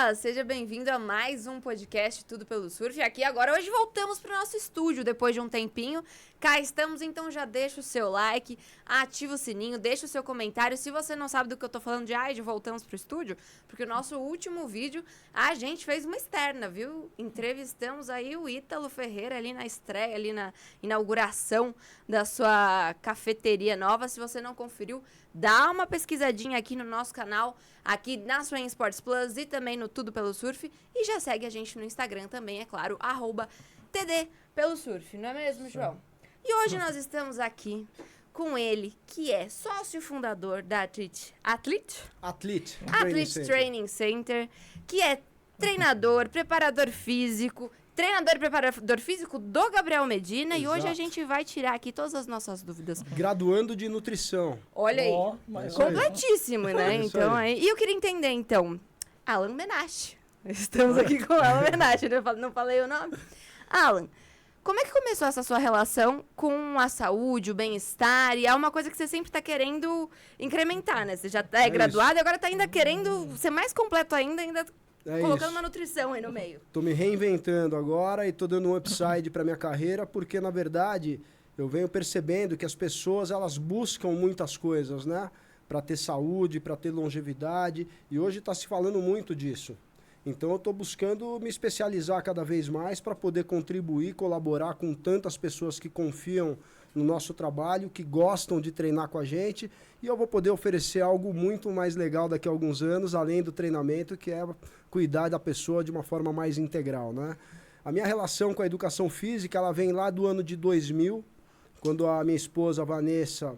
Olá, seja bem-vindo a mais um podcast Tudo pelo Surf. Aqui agora, hoje voltamos para o nosso estúdio depois de um tempinho. Cá estamos, então já deixa o seu like, ativa o sininho, deixa o seu comentário. Se você não sabe do que eu tô falando de voltamos pro estúdio, porque o nosso último vídeo a gente fez uma externa, viu? Entrevistamos aí o Ítalo Ferreira ali na estreia, ali na inauguração da sua cafeteria nova. Se você não conferiu, dá uma pesquisadinha aqui no nosso canal, aqui na Swing Sports Plus e também no Tudo Pelo Surf. E já segue a gente no Instagram também, é claro, @TD Pelo Surf, não é mesmo, João? E hoje nós estamos aqui com ele, que é sócio fundador da Athlete Training Center, que é treinador, preparador físico do Gabriel Medina. Exato. E hoje a gente vai tirar aqui todas as nossas dúvidas. Graduando de nutrição. Olha aí, completíssimo, né? Então, aí. E eu queria entender, então, Alan Menache. Estamos aqui com o Alan Menache, não falei o nome? Alan, como é que começou essa sua relação com a saúde, o bem-estar? E é uma coisa que você sempre está querendo incrementar, né? Você já é graduado e agora está ainda querendo ser mais completo ainda colocando uma nutrição aí no meio. Tô me reinventando agora e tô dando um upside para minha carreira, porque, na verdade, eu venho percebendo que as pessoas, elas buscam muitas coisas, né? Para ter saúde, para ter longevidade. E hoje está se falando muito disso. Então, eu estou buscando me especializar cada vez mais para poder contribuir, colaborar com tantas pessoas que confiam no nosso trabalho, que gostam de treinar com a gente. E eu vou poder oferecer algo muito mais legal daqui a alguns anos, além do treinamento, que é cuidar da pessoa de uma forma mais integral, né? A minha relação com a educação física, ela vem lá do ano de 2000, quando a minha esposa, Vanessa,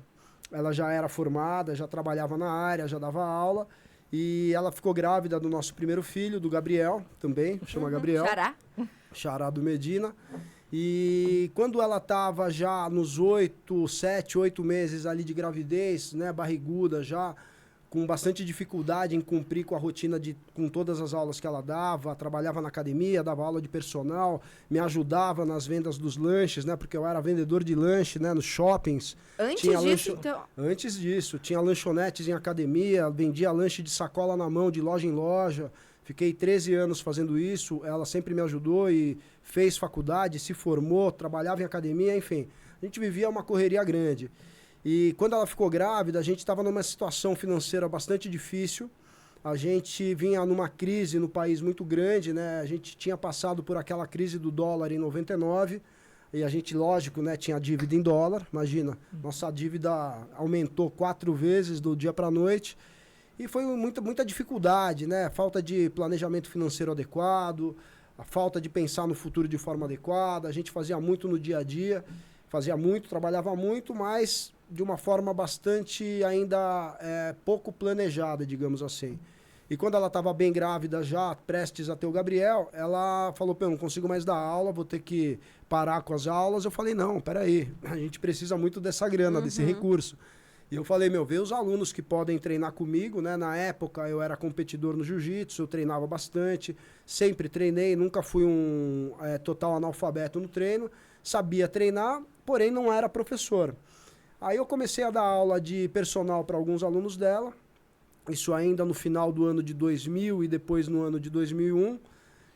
ela já era formada, já trabalhava na área, já dava aula. E ela ficou grávida do nosso primeiro filho, do Gabriel, também, chama Gabriel. Xará. Xará do Medina. E quando ela estava já nos 7, 8 meses ali de gravidez, né, barriguda já, com bastante dificuldade em cumprir com a rotina com todas as aulas que ela dava, trabalhava na academia, dava aula de personal, me ajudava nas vendas dos lanches, né, porque eu era vendedor de lanche, né, nos shoppings. Antes disso, tinha lanchonetes em academia, vendia lanche de sacola na mão, de loja em loja. Fiquei 13 anos fazendo isso, ela sempre me ajudou e fez faculdade, se formou, trabalhava em academia, enfim. A gente vivia uma correria grande. E quando ela ficou grávida, a gente estava numa situação financeira bastante difícil. A gente vinha numa crise no país muito grande, né? A gente tinha passado por aquela crise do dólar em 99 e a gente, lógico, né, tinha dívida em dólar. Imagina, nossa dívida aumentou 4 vezes do dia para a noite. E foi muita dificuldade, né? Falta de planejamento financeiro adequado, a falta de pensar no futuro de forma adequada. A gente fazia muito no dia a dia, trabalhava muito, mas de uma forma bastante ainda pouco planejada, digamos assim. E quando ela estava bem grávida já, prestes a ter o Gabriel, ela falou, eu não consigo mais dar aula, vou ter que parar com as aulas. Eu falei, não, peraí, a gente precisa muito dessa grana, desse recurso. E eu falei, vê os alunos que podem treinar comigo, né? Na época eu era competidor no jiu-jitsu, eu treinava bastante, sempre treinei, nunca fui um total analfabeto no treino, sabia treinar, porém não era professor. Aí eu comecei a dar aula de personal para alguns alunos dela, isso ainda no final do ano de 2000 e depois no ano de 2001.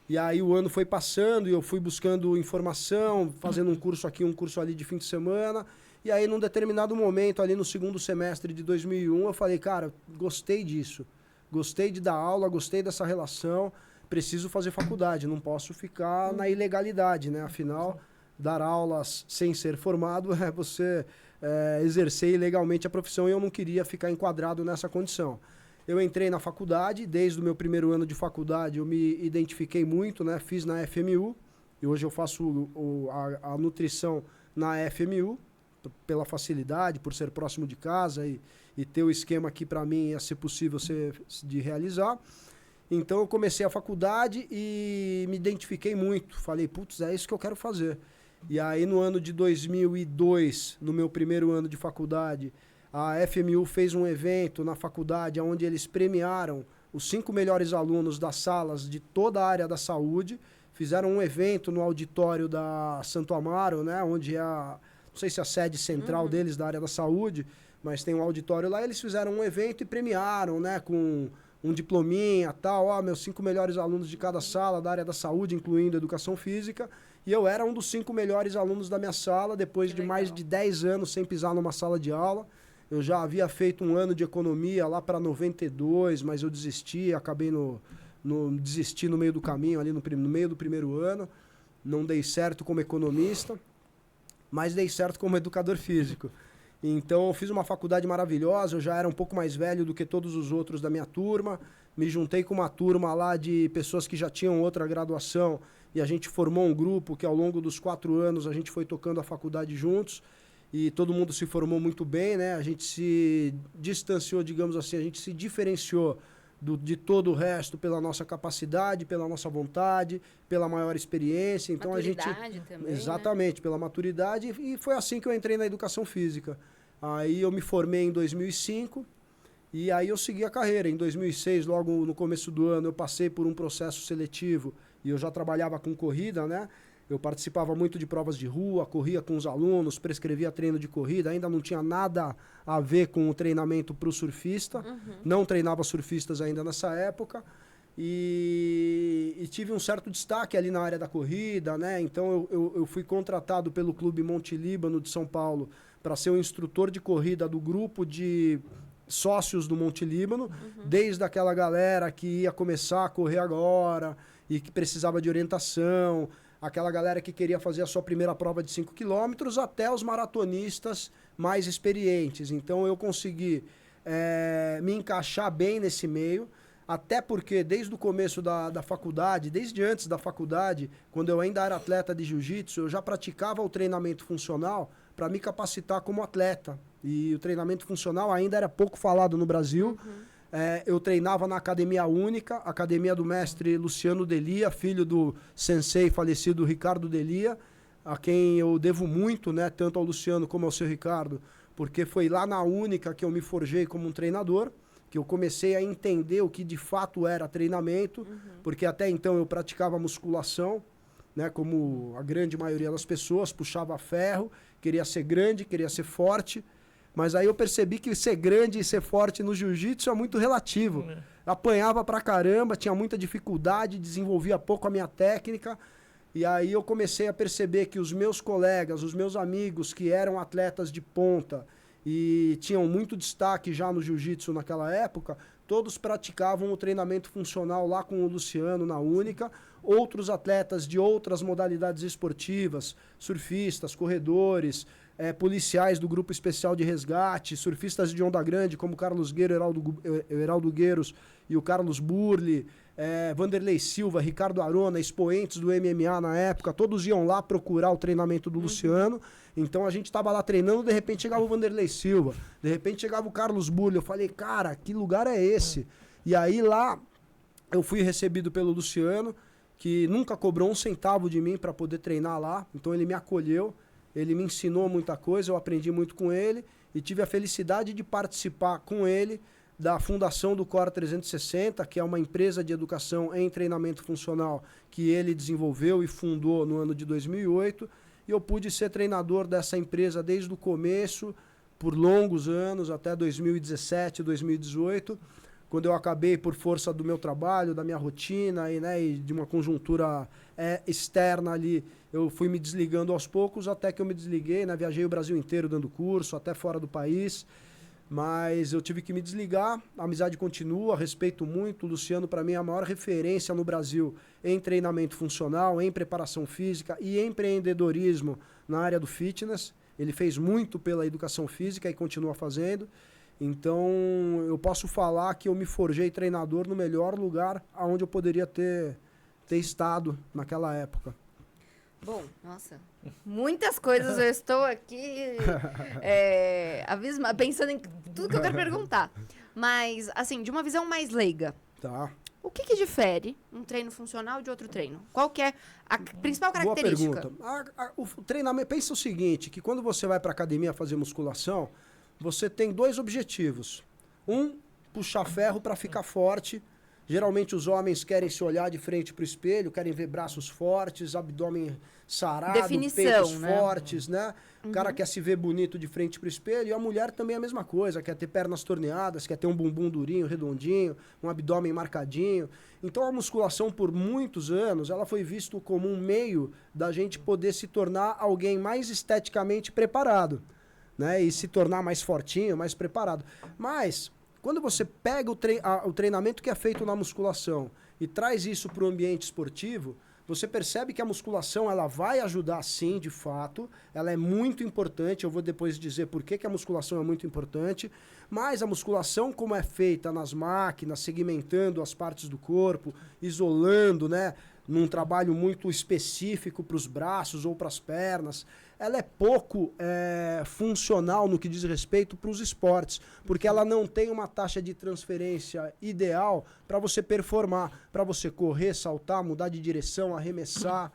E aí o ano foi passando e eu fui buscando informação, fazendo um curso aqui, um curso ali de fim de semana. E aí num determinado momento, ali no segundo semestre de 2001, eu falei, cara, gostei disso. Gostei de dar aula, gostei dessa relação, preciso fazer faculdade, não posso ficar na ilegalidade, né? Afinal, dar aulas sem ser formado é você exercer ilegalmente a profissão e eu não queria ficar enquadrado nessa condição. Eu entrei na faculdade, desde o meu primeiro ano de faculdade eu me identifiquei muito, né? Fiz na FMU e hoje eu faço a nutrição na FMU, pela facilidade, por ser próximo de casa e ter o esquema que para mim ia ser possível de realizar. Então eu comecei a faculdade e me identifiquei muito. Falei, putz, é isso que eu quero fazer. E aí no ano de 2002, no meu primeiro ano de faculdade, a FMU fez um evento na faculdade onde eles premiaram os 5 melhores alunos das salas de toda a área da saúde. Fizeram um evento no auditório da Santo Amaro, né, onde é não sei se é a sede central deles da área da saúde, mas tem um auditório lá. Eles fizeram um evento e premiaram, né, com um diplominha, tal, ó, meus 5 melhores alunos de cada sala, da área da saúde, incluindo educação física. E eu era um dos 5 melhores alunos da minha sala, depois de mais de 10 anos sem pisar numa sala de aula. Eu já havia feito um ano de economia lá para 92, mas eu desisti, acabei desisti no meio do caminho, ali no meio do primeiro ano. Não dei certo como economista, mas dei certo como educador físico. Então, eu fiz uma faculdade maravilhosa, eu já era um pouco mais velho do que todos os outros da minha turma. Me juntei com uma turma lá de pessoas que já tinham outra graduação e a gente formou um grupo que ao longo dos 4 anos a gente foi tocando a faculdade juntos e todo mundo se formou muito bem, né? A gente se distanciou, digamos assim, a gente se diferenciou de todo o resto pela nossa capacidade, pela nossa vontade, pela maior experiência. Então maturidade também, exatamente, né? Pela maturidade. E foi assim que eu entrei na educação física. Aí eu me formei em 2005 e aí eu segui a carreira. Em 2006, logo no começo do ano, eu passei por um processo seletivo e eu já trabalhava com corrida, né? Eu participava muito de provas de rua, corria com os alunos, prescrevia treino de corrida, ainda não tinha nada a ver com o treinamento para o surfista, não treinava surfistas ainda nessa época e tive um certo destaque ali na área da corrida, né? Então eu fui contratado pelo Clube Monte Líbano de São Paulo para ser o instrutor de corrida do grupo de sócios do Monte Líbano, desde aquela galera que ia começar a correr agora e que precisava de orientação, aquela galera que queria fazer a sua primeira prova de 5 quilômetros, até os maratonistas mais experientes. Então eu consegui me encaixar bem nesse meio, até porque desde o começo da faculdade, desde antes da faculdade, quando eu ainda era atleta de jiu-jitsu, eu já praticava o treinamento funcional para me capacitar como atleta. E o treinamento funcional ainda era pouco falado no Brasil. Eu treinava na Academia Única, academia do mestre Luciano Delia, filho do sensei falecido Ricardo Delia, a quem eu devo muito, né, tanto ao Luciano como ao seu Ricardo, porque foi lá na Única que eu me forjei como um treinador, que eu comecei a entender o que de fato era treinamento, porque até então eu praticava musculação, né, como a grande maioria das pessoas, puxava ferro, queria ser grande, queria ser forte. Mas aí eu percebi que ser grande e ser forte no jiu-jitsu é muito relativo. Apanhava pra caramba, tinha muita dificuldade, desenvolvia pouco a minha técnica. E aí eu comecei a perceber que os meus colegas, os meus amigos que eram atletas de ponta e tinham muito destaque já no jiu-jitsu naquela época, todos praticavam o treinamento funcional lá com o Luciano na Única. Outros atletas de outras modalidades esportivas, surfistas, corredores, policiais do Grupo Especial de Resgate, surfistas de onda grande, como Carlos Gueiro, Heraldo Gueiros e o Carlos Burli, Vanderlei Silva, Ricardo Arona, expoentes do MMA na época, todos iam lá procurar o treinamento do Luciano. Então a gente estava lá treinando, de repente chegava o Vanderlei Silva, de repente chegava o Carlos Burli. Eu falei, cara, que lugar é esse? E aí lá eu fui recebido pelo Luciano, que nunca cobrou um centavo de mim para poder treinar lá. Então ele me acolheu. Ele me ensinou muita coisa, eu aprendi muito com ele e tive a felicidade de participar com ele da fundação do Core 360, que é uma empresa de educação em treinamento funcional que ele desenvolveu e fundou no ano de 2008. E eu pude ser treinador dessa empresa desde o começo, por longos anos, até 2017, 2018, quando eu acabei, por força do meu trabalho, da minha rotina e de uma conjuntura externa ali, eu fui me desligando aos poucos, até que eu me desliguei, né? Viajei o Brasil inteiro dando curso, até fora do país, mas eu tive que me desligar. A amizade continua, respeito muito. O Luciano, para mim, é a maior referência no Brasil em treinamento funcional, em preparação física e empreendedorismo na área do fitness. Ele fez muito pela educação física e continua fazendo. Então, eu posso falar que eu me forjei treinador no melhor lugar onde eu poderia ter estado naquela época. Bom, nossa, muitas coisas eu estou aqui pensando em tudo que eu quero perguntar. Mas, assim, de uma visão mais leiga. Tá. O que difere um treino funcional de outro treino? Qual que é a principal característica? Boa pergunta. O treinamento, pensa o seguinte, que quando você vai para academia fazer musculação, você tem 2 objetivos. Um, puxar ferro para ficar forte, Geralmente os homens querem se olhar de frente para o espelho, querem ver braços fortes, abdômen sarado, Definição, peitos né? fortes, né? O cara quer se ver bonito de frente para o espelho, e a mulher também é a mesma coisa, quer ter pernas torneadas, quer ter um bumbum durinho, redondinho, um abdômen marcadinho. Então a musculação por muitos anos, ela foi vista como um meio da gente poder se tornar alguém mais esteticamente preparado, né? E se tornar mais fortinho, mais preparado. Mas quando você pega o treinamento que é feito na musculação e traz isso para o ambiente esportivo, você percebe que a musculação ela vai ajudar sim, de fato, ela é muito importante, eu vou depois dizer por que a musculação é muito importante, mas a musculação como é feita nas máquinas, segmentando as partes do corpo, isolando, né, num trabalho muito específico para os braços ou para as pernas, ela é pouco funcional no que diz respeito para os esportes, porque ela não tem uma taxa de transferência ideal para você performar, para você correr, saltar, mudar de direção, arremessar,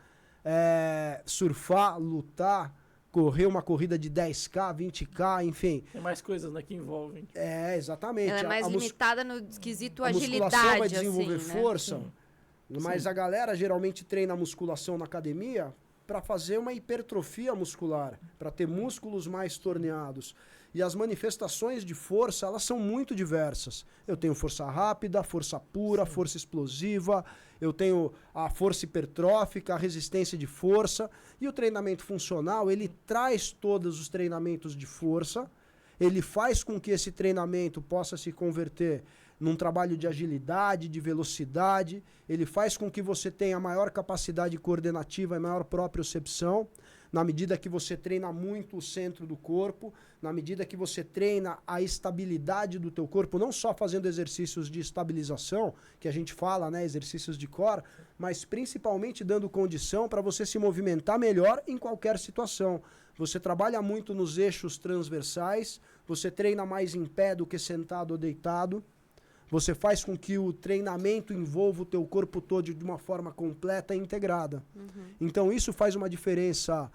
surfar, lutar, correr uma corrida de 10K, 20K, enfim. Tem mais coisas, né, que envolvem. Exatamente. Ela é mais limitada no quesito agilidade. A musculação vai desenvolver assim, força, né? mas a galera geralmente treina musculação na academia para fazer uma hipertrofia muscular, para ter músculos mais torneados. E as manifestações de força, elas são muito diversas. Eu tenho força rápida, força pura, força explosiva, eu tenho a força hipertrófica, a resistência de força. E o treinamento funcional, ele traz todos os treinamentos de força, ele faz com que esse treinamento possa se converter num trabalho de agilidade, de velocidade, ele faz com que você tenha maior capacidade coordenativa e maior propriocepção, na medida que você treina muito o centro do corpo, na medida que você treina a estabilidade do teu corpo, não só fazendo exercícios de estabilização, que a gente fala, né, exercícios de core, mas principalmente dando condição para você se movimentar melhor em qualquer situação. Você trabalha muito nos eixos transversais, você treina mais em pé do que sentado ou deitado, você faz com que o treinamento envolva o teu corpo todo de uma forma completa e integrada. Então isso faz uma diferença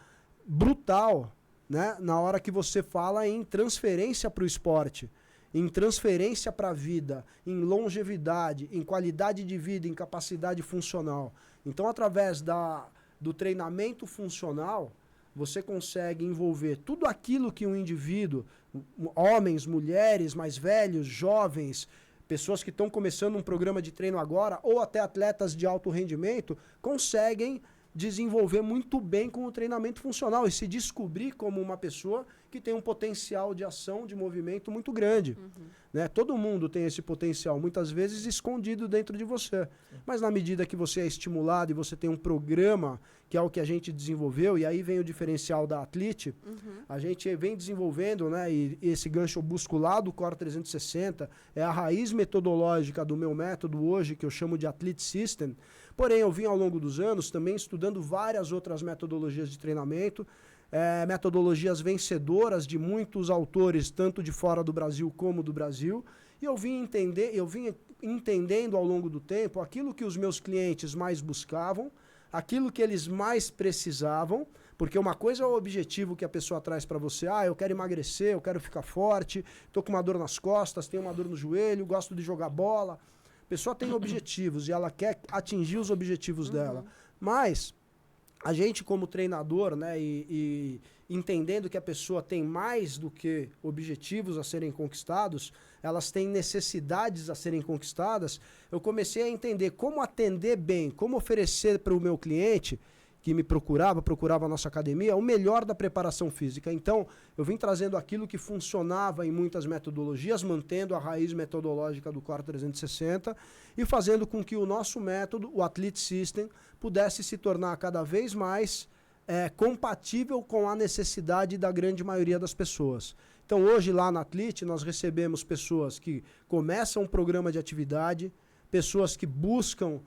brutal, né, na hora que você fala em transferência para o esporte, em transferência para a vida, em longevidade, em qualidade de vida, em capacidade funcional. Então, através do treinamento funcional, você consegue envolver tudo aquilo que um indivíduo, homens, mulheres, mais velhos, jovens, pessoas que estão começando um programa de treino agora, ou até atletas de alto rendimento, conseguem desenvolver muito bem com o treinamento funcional e se descobrir como uma pessoa que tem um potencial de ação, de movimento muito grande. Né? Todo mundo tem esse potencial, muitas vezes escondido dentro de você. Mas na medida que você é estimulado e você tem um programa, que é o que a gente desenvolveu, e aí vem o diferencial da Athlete, a gente vem desenvolvendo, né, e esse gancho muscular do Core 360 é a raiz metodológica do meu método hoje, que eu chamo de Athlete System. Porém, eu vim ao longo dos anos também estudando várias outras metodologias de treinamento, metodologias vencedoras de muitos autores, tanto de fora do Brasil como do Brasil, e eu vim entendendo ao longo do tempo aquilo que os meus clientes mais buscavam, aquilo que eles mais precisavam, porque uma coisa é o objetivo que a pessoa traz para você, eu quero emagrecer, eu quero ficar forte, estou com uma dor nas costas, tenho uma dor no joelho, gosto de jogar bola. A pessoa tem objetivos e ela quer atingir os objetivos dela. Mas a gente como treinador, né, e entendendo que a pessoa tem mais do que objetivos a serem conquistados, elas têm necessidades a serem conquistadas, eu comecei a entender como atender bem, como oferecer para o meu cliente que me procurava a nossa academia, o melhor da preparação física. Então, eu vim trazendo aquilo que funcionava em muitas metodologias, mantendo a raiz metodológica do Core 360 e fazendo com que o nosso método, o Athlete System, pudesse se tornar cada vez mais compatível com a necessidade da grande maioria das pessoas. Então, hoje lá na Athlete, nós recebemos pessoas que começam um programa de atividade, pessoas que buscam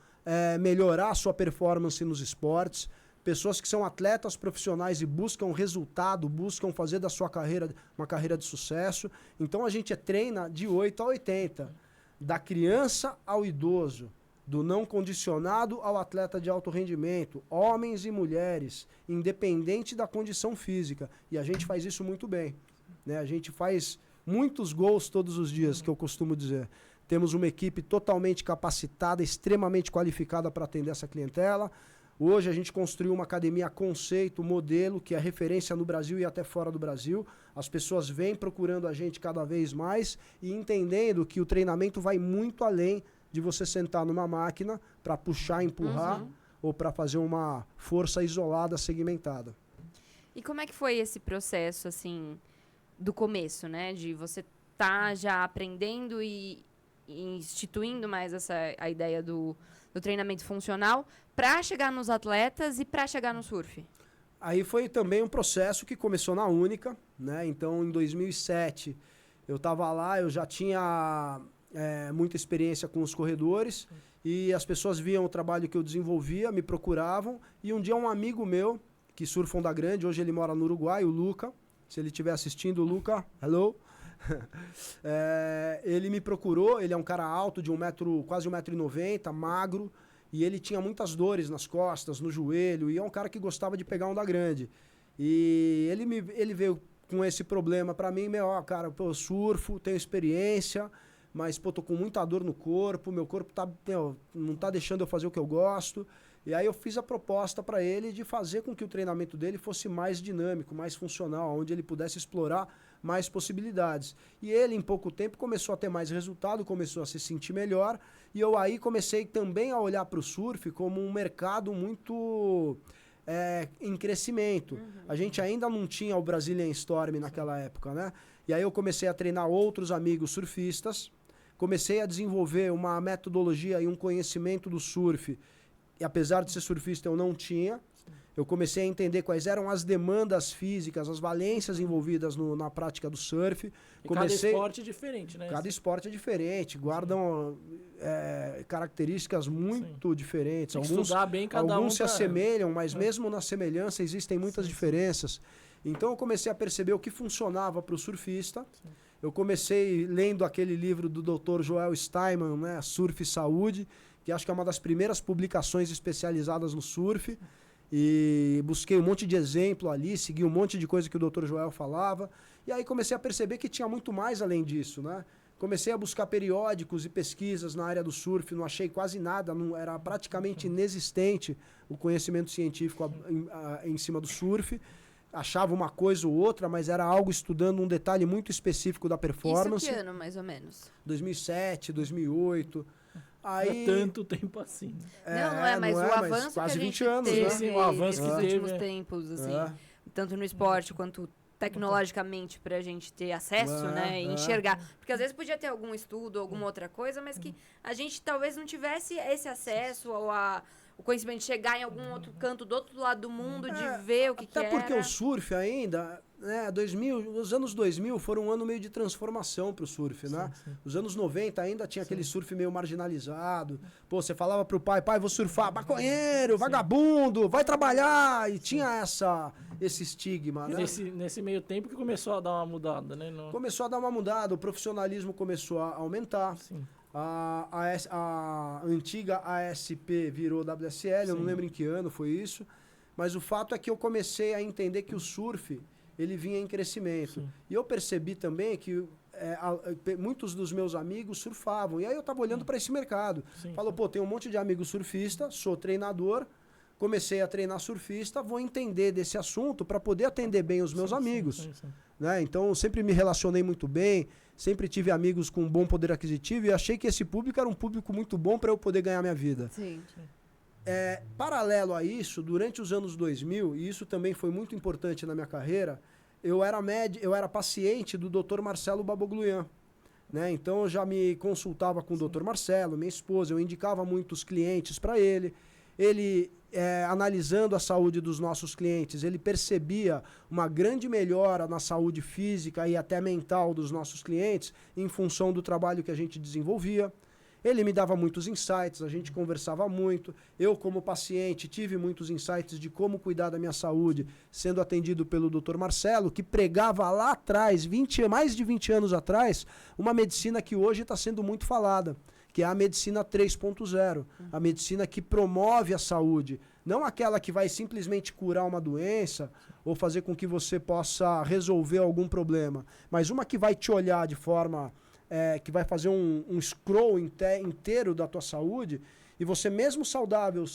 melhorar a sua performance nos esportes, pessoas que são atletas profissionais e buscam resultado, buscam fazer da sua carreira uma carreira de sucesso. Então a gente treina de 8 a 80, da criança ao idoso, do não condicionado ao atleta de alto rendimento, homens e mulheres, independente da condição física. E a gente faz isso muito bem, né? A gente faz muitos gols todos os dias, que eu costumo dizer. temos uma equipe totalmente capacitada, extremamente qualificada para atender essa clientela. Hoje a gente construiu uma academia conceito, modelo, que é referência no Brasil e até fora do Brasil. As pessoas vêm procurando a gente cada vez mais e entendendo que o treinamento vai muito além de você sentar numa máquina para puxar, empurrar ou para fazer uma força isolada, segmentada. E como é que foi esse processo, assim, do começo, né? De você tá já aprendendo e instituindo mais a ideia do treinamento funcional para chegar nos atletas e para chegar no surf? Aí foi também um processo que começou na Única, né? Então, em 2007, eu estava lá, eu já tinha muita experiência com os corredores e as pessoas viam o trabalho que eu desenvolvia, me procuravam e um dia um amigo meu, que surfa Onda Grande, hoje ele mora no Uruguai, o Luca, se ele estiver assistindo, Luca, hello! Ele me procurou, ele é um cara alto, de quase 1,90 m, magro, e ele tinha muitas dores nas costas, no joelho, e é um cara que gostava de pegar onda grande. E ele veio com esse problema pra mim, cara, eu surfo, tenho experiência, mas tô com muita dor no corpo, meu corpo não tá deixando eu fazer o que eu gosto. E aí eu fiz a proposta para ele de fazer com que o treinamento dele fosse mais dinâmico, mais funcional, onde ele pudesse explorar mais possibilidades. E ele, em pouco tempo, começou a ter mais resultado, começou a se sentir melhor, e eu aí comecei também a olhar para o surf como um mercado muito em crescimento. A gente ainda não tinha o Brazilian Storm naquela época, né? E aí eu comecei a treinar outros amigos surfistas, comecei a desenvolver uma metodologia e um conhecimento do surf, e apesar de ser surfista eu não tinha. Eu comecei a entender quais eram as demandas físicas, as valências envolvidas na prática do surf. Cada esporte é diferente, né? Cada esporte é diferente, guardam características muito diferentes. Alguns se assemelham, mas mesmo na semelhança existem muitas diferenças. Então eu comecei a perceber o que funcionava para o surfista. Eu comecei lendo aquele livro do Dr. Joel Steinman, né, Surf e Saúde, que acho que é uma das primeiras publicações especializadas no surf. E busquei um monte de exemplo ali, segui um monte de coisa que o Dr. Joel falava. E aí comecei a perceber que tinha muito mais além disso, né? Comecei a buscar periódicos e pesquisas na área do surf, não achei quase nada, era praticamente inexistente o conhecimento científico em cima do surf. Achava uma coisa ou outra, mas era algo estudando um detalhe muito específico da performance. Isso que ano, mais ou menos? 2007, 2008... Aí... Não é tanto tempo assim. Mas o avanço quase que a 20 gente anos, teve né? Sim, o avanço que nos teve, últimos tempos, assim, tanto no esporte quanto tecnologicamente pra gente ter acesso, né, e enxergar. Porque às vezes podia ter algum estudo, alguma outra coisa, mas que a gente talvez não tivesse esse acesso o conhecimento de chegar em algum outro canto do outro lado do mundo, de ver o que era. Até porque o surf ainda, né, os anos 2000 foram um ano meio de transformação pro surf, né? Sim. Os anos 90 ainda tinha aquele surf meio marginalizado. Pô, você falava pro pai, vou surfar, maconheiro, vagabundo, vai trabalhar. E tinha esse estigma, né? Nesse meio tempo que começou a dar uma mudada, né? Começou a dar uma mudada, o profissionalismo começou a aumentar. Sim. A antiga ASP virou WSL, eu não lembro em que ano foi isso, mas o fato é que eu comecei a entender que o surf ele vinha em crescimento. Sim. E eu percebi também que muitos dos meus amigos surfavam, e aí eu estava olhando para esse mercado. Falou, pô, tem um monte de amigos surfistas, sou treinador, comecei a treinar surfista, vou entender desse assunto para poder atender bem os meus amigos. Né? Então eu sempre me relacionei muito bem, sempre tive amigos com bom poder aquisitivo e achei que esse público era um público muito bom para eu poder ganhar minha vida. Sim. Paralelo a isso, durante os anos 2000, e isso também foi muito importante na minha carreira, eu era paciente do Dr. Marcelo Babogluian. Né? Então eu já me consultava com o Dr. Marcelo, minha esposa, eu indicava muitos clientes para ele. Ele, analisando a saúde dos nossos clientes, ele percebia uma grande melhora na saúde física e até mental dos nossos clientes em função do trabalho que a gente desenvolvia. Ele me dava muitos insights, a gente conversava muito. Eu, como paciente, tive muitos insights de como cuidar da minha saúde, sendo atendido pelo Dr. Marcelo, que pregava lá atrás, mais de 20 anos atrás, uma medicina que hoje está sendo muito falada, que é a medicina 3.0, a medicina que promove a saúde, não aquela que vai simplesmente curar uma doença ou fazer com que você possa resolver algum problema, mas uma que vai te olhar de forma que vai fazer um scroll inteiro da tua saúde, e você mesmo saudável,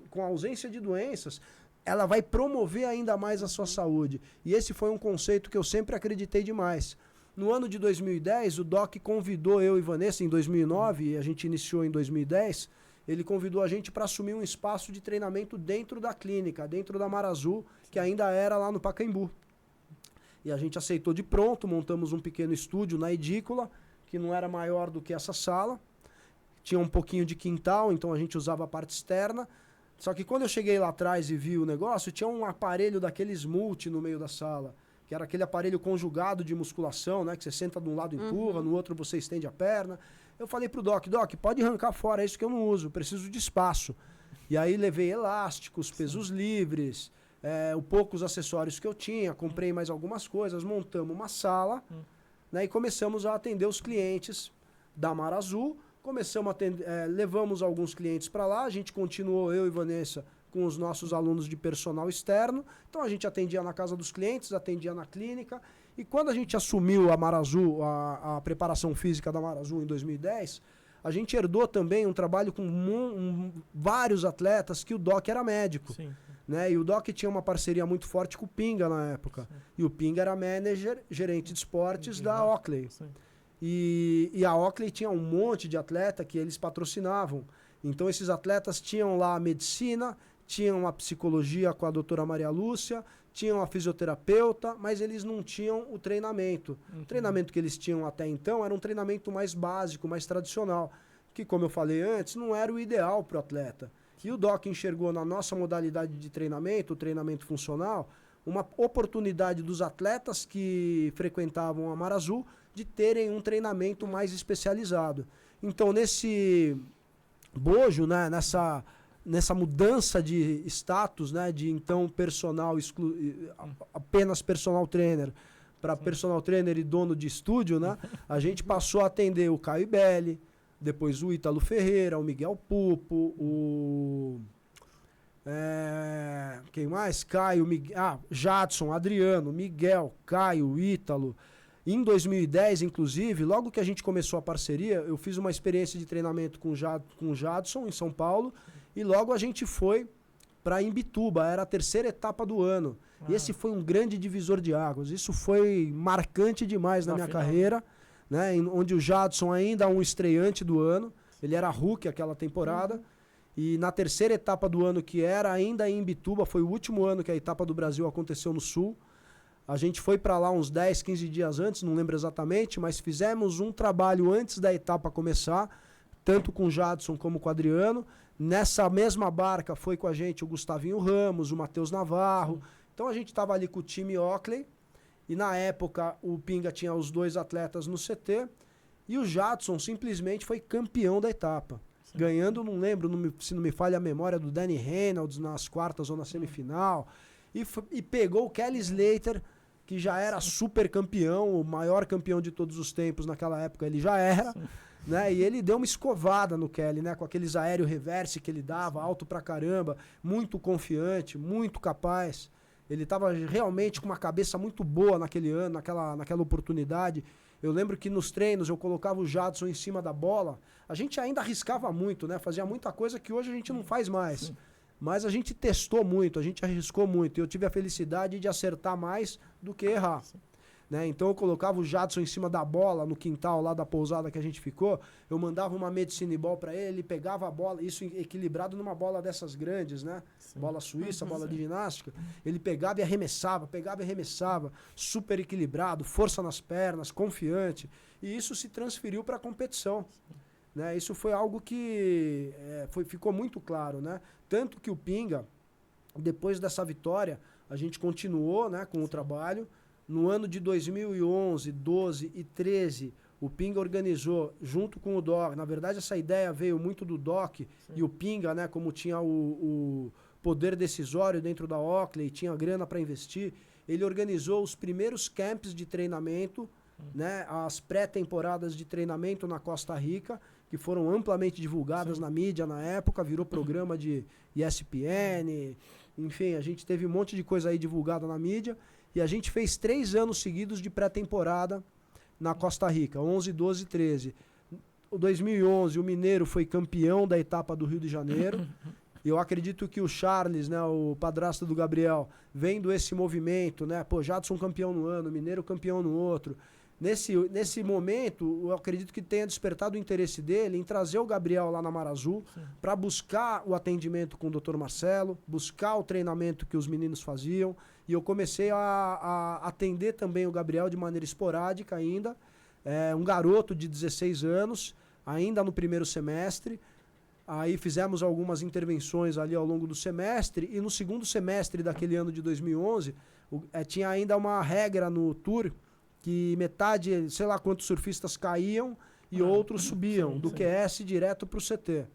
com a ausência de doenças, ela vai promover ainda mais a sua saúde. E esse foi um conceito que eu sempre acreditei demais. No ano de 2010, o Doc convidou eu e Vanessa, em 2009, e a gente iniciou em 2010, ele convidou a gente para assumir um espaço de treinamento dentro da clínica, dentro da Mar Azul, que ainda era lá no Pacaembu. E a gente aceitou de pronto, montamos um pequeno estúdio na edícula, que não era maior do que essa sala. Tinha um pouquinho de quintal, então a gente usava a parte externa. Só que quando eu cheguei lá atrás e vi o negócio, tinha um aparelho daqueles multi no meio da sala, que era aquele aparelho conjugado de musculação, né? Que você senta de um lado e empurra, no outro você estende a perna. Eu falei pro Doc, pode arrancar fora, é isso que eu não uso, preciso de espaço. E aí levei elásticos, pesos livres, poucos acessórios que eu tinha, comprei mais algumas coisas, montamos uma sala, né, e começamos a atender os clientes da Mar Azul. Levamos alguns clientes para lá, a gente continuou, eu e Vanessa, com os nossos alunos de personal externo. Então a gente atendia na casa dos clientes, atendia na clínica. E quando a gente assumiu a Mar Azul, a preparação física da Mar Azul em 2010, a gente herdou também um trabalho com vários atletas que o Doc era médico. Sim. Né? E o Doc tinha uma parceria muito forte com o Pinga na época. Sim. E o Pinga era manager, gerente de esportes da Oakley. Sim. E a Oakley tinha um monte de atleta que eles patrocinavam. Então esses atletas tinham lá a medicina, tinham a psicologia com a doutora Maria Lúcia, tinham a fisioterapeuta, mas eles não tinham o treinamento. O treinamento que eles tinham até então era um treinamento mais básico, mais tradicional, que, como eu falei antes, não era o ideal para o atleta. E o Doc enxergou na nossa modalidade de treinamento, o treinamento funcional, uma oportunidade dos atletas que frequentavam a Mar Azul de terem um treinamento mais especializado. Então, nesse bojo, né, nessa mudança de status, né, de então apenas personal trainer para personal trainer e dono de estúdio, né, a gente passou a atender o Caio Belli, depois o Ítalo Ferreira, o Miguel Pupo, quem mais? Caio, Jadson, Adriano, Miguel, Caio, Ítalo. Em 2010, inclusive, logo que a gente começou a parceria, eu fiz uma experiência de treinamento com o Jadson, em São Paulo, e logo a gente foi para Imbituba, era a terceira etapa do ano. E esse foi um grande divisor de águas. Isso foi marcante demais na minha carreira, né, onde o Jadson ainda é um estreante do ano, ele era Hulk aquela temporada, e na terceira etapa do ano, que era ainda em Imbituba, foi o último ano que a etapa do Brasil aconteceu no Sul. A gente foi para lá uns 10, 15 dias antes, não lembro exatamente, mas fizemos um trabalho antes da etapa começar, tanto com o Jadson como com o Adriano. Nessa mesma barca foi com a gente o Gustavinho Ramos, o Matheus Navarro. Então a gente estava ali com o time Oakley, e na época o Pinga tinha os 2 atletas no CT, e o Jadson simplesmente foi campeão da etapa. Sim. Ganhando, não lembro, se não me falha a memória, do Danny Reynolds nas quartas ou na semifinal. E pegou o Kelly Slater, que já era super campeão, o maior campeão de todos os tempos naquela época, ele já era. Né? E ele deu uma escovada no Kelly, né? Com aqueles aéreo reverse que ele dava, alto pra caramba, muito confiante, muito capaz. Ele estava realmente com uma cabeça muito boa naquele ano, naquela oportunidade. Eu lembro que nos treinos eu colocava o Jadson em cima da bola. A gente ainda arriscava muito, né? Fazia muita coisa que hoje a gente não faz mais. Sim. Mas a gente testou muito, a gente arriscou muito. E eu tive a felicidade de acertar mais do que errar. Né? Então eu colocava o Jadson em cima da bola, no quintal lá da pousada que a gente ficou. Eu mandava uma medicine ball para ele, ele pegava a bola, isso equilibrado numa bola dessas grandes, né? Sim. Bola suíça, bola de ginástica. Ele pegava e arremessava, super equilibrado, força nas pernas, confiante. E isso se transferiu para a competição. Né? Isso foi algo que ficou muito claro, né? Tanto que o Pinga, depois dessa vitória, a gente continuou, né, com o trabalho. No ano de 2011, 12 e 13, o Pinga organizou, junto com o Doc, na verdade essa ideia veio muito do Doc. Sim. E o Pinga, né, como tinha o poder decisório dentro da Oakley, tinha grana para investir, ele organizou os primeiros camps de treinamento, né, as pré-temporadas de treinamento na Costa Rica, que foram amplamente divulgadas. Sim. Na mídia na época, virou programa de ESPN, enfim, a gente teve um monte de coisa aí divulgada na mídia, e a gente fez 3 anos seguidos de pré-temporada na Costa Rica, 11, 12 e 13. O 2011, o Mineiro foi campeão da etapa do Rio de Janeiro. E eu acredito que o Charles, né, o padrasto do Gabriel, vendo esse movimento, né, pô, Jadson campeão no ano, Mineiro campeão no outro. Nesse momento, eu acredito que tenha despertado o interesse dele em trazer o Gabriel lá na Mar Azul para buscar o atendimento com o Dr. Marcelo, buscar o treinamento que os meninos faziam. E eu comecei a atender também o Gabriel de maneira esporádica ainda. Um garoto de 16 anos, ainda no primeiro semestre. Aí fizemos algumas intervenções ali ao longo do semestre. E no segundo semestre daquele ano de 2011, tinha ainda uma regra no Tour que metade, sei lá quantos surfistas caíam e outros subiam, do QS direto para o CT.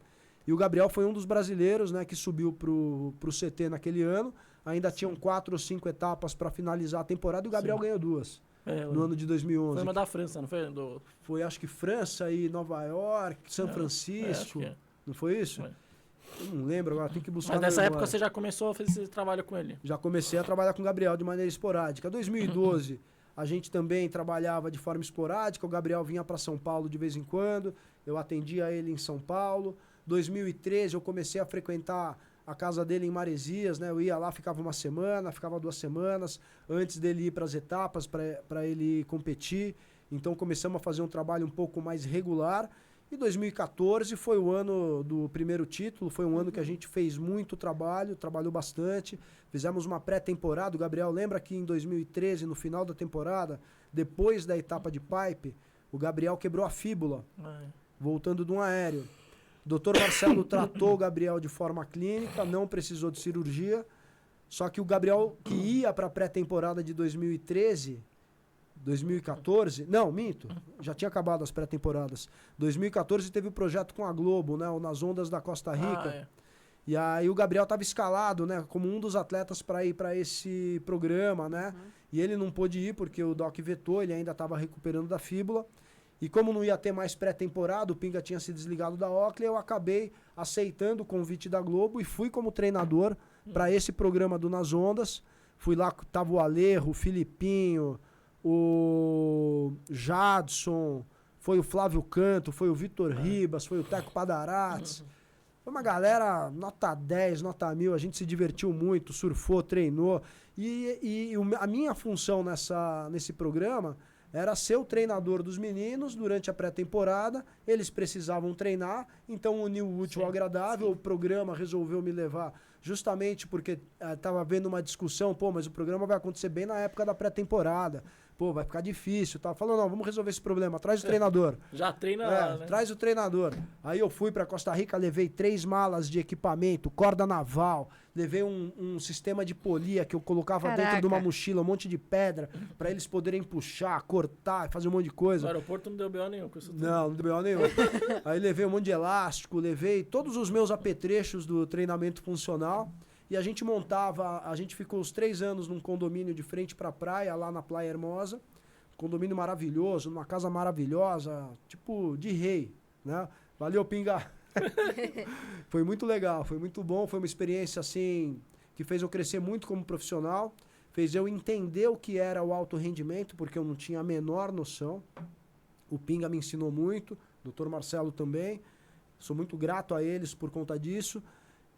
E o Gabriel foi um dos brasileiros, né, que subiu para o CT naquele ano. Ainda tinham 4 ou 5 etapas para finalizar a temporada e o Gabriel ganhou 2 no ano de 2011. Foi uma da França, não foi? Foi, acho que França e Nova York, São Francisco. Não foi isso? Foi. Eu não lembro agora, tem que buscar. Mas nessa época você já começou a fazer esse trabalho com ele? Já comecei a trabalhar com o Gabriel de maneira esporádica. 2012, a gente também trabalhava de forma esporádica. O Gabriel vinha para São Paulo de vez em quando. Eu atendia ele em São Paulo. 2013, eu comecei a frequentar a casa dele em Maresias, né? Eu ia lá, ficava uma semana, ficava 2 semanas, antes dele ir para as etapas, para ele competir. Então começamos a fazer um trabalho um pouco mais regular. E 2014 foi o ano do primeiro título, foi um ano que a gente fez muito trabalho, trabalhou bastante. Fizemos uma pré-temporada, o Gabriel lembra que em 2013, no final da temporada, depois da etapa de pipe, o Gabriel quebrou a fíbula, voltando de um aéreo. O Dr. Marcelo tratou o Gabriel de forma clínica, não precisou de cirurgia, só que o Gabriel que ia para a pré-temporada de 2013... 2014, não, minto, já tinha acabado as pré-temporadas. 2014 teve o projeto com a Globo, né, o Nas Ondas da Costa Rica. E aí o Gabriel estava escalado, né, como um dos atletas para ir para esse programa, né? E ele não pôde ir porque o Doc vetou, ele ainda estava recuperando da fíbula. E como não ia ter mais pré-temporada, o Pinga tinha se desligado da Oakley, eu acabei aceitando o convite da Globo e fui como treinador para esse programa do Nas Ondas. Fui lá, tava o Alejo, o Filipinho, o Jadson, foi o Flávio Canto, foi o Vitor Ribas, foi o Teco Padarates. Foi uma galera nota 10, nota 1000, a gente se divertiu muito, surfou, treinou. E a minha função nesse programa era ser o treinador dos meninos durante a pré-temporada. Eles precisavam treinar, então uniu o útil ao agradável. O programa resolveu me levar justamente porque estava havendo uma discussão, mas o programa vai acontecer bem na época da pré-temporada. Vai ficar difícil. Tava falando, não, vamos resolver esse problema, traz o treinador. Já treina lá, né? Traz o treinador. Aí eu fui para Costa Rica, levei 3 malas de equipamento, corda naval, levei um sistema de polia que eu colocava dentro de uma mochila, um monte de pedra, para eles poderem puxar, cortar, fazer um monte de coisa. No aeroporto não deu B.O. nenhum com isso tudo. Não deu B.O. nenhum. Aí levei um monte de elástico, levei todos os meus apetrechos do treinamento funcional. E a gente a gente ficou os 3 anos num condomínio de frente para a praia, lá na Praia Hermosa. Condomínio maravilhoso, numa casa maravilhosa, tipo de rei, né? Valeu, Pinga! Foi muito legal, foi muito bom, foi uma experiência assim que fez eu crescer muito como profissional, fez eu entender o que era o alto rendimento, porque eu não tinha a menor noção. O Pinga me ensinou muito, o Dr. Marcelo também. Sou muito grato a eles por conta disso.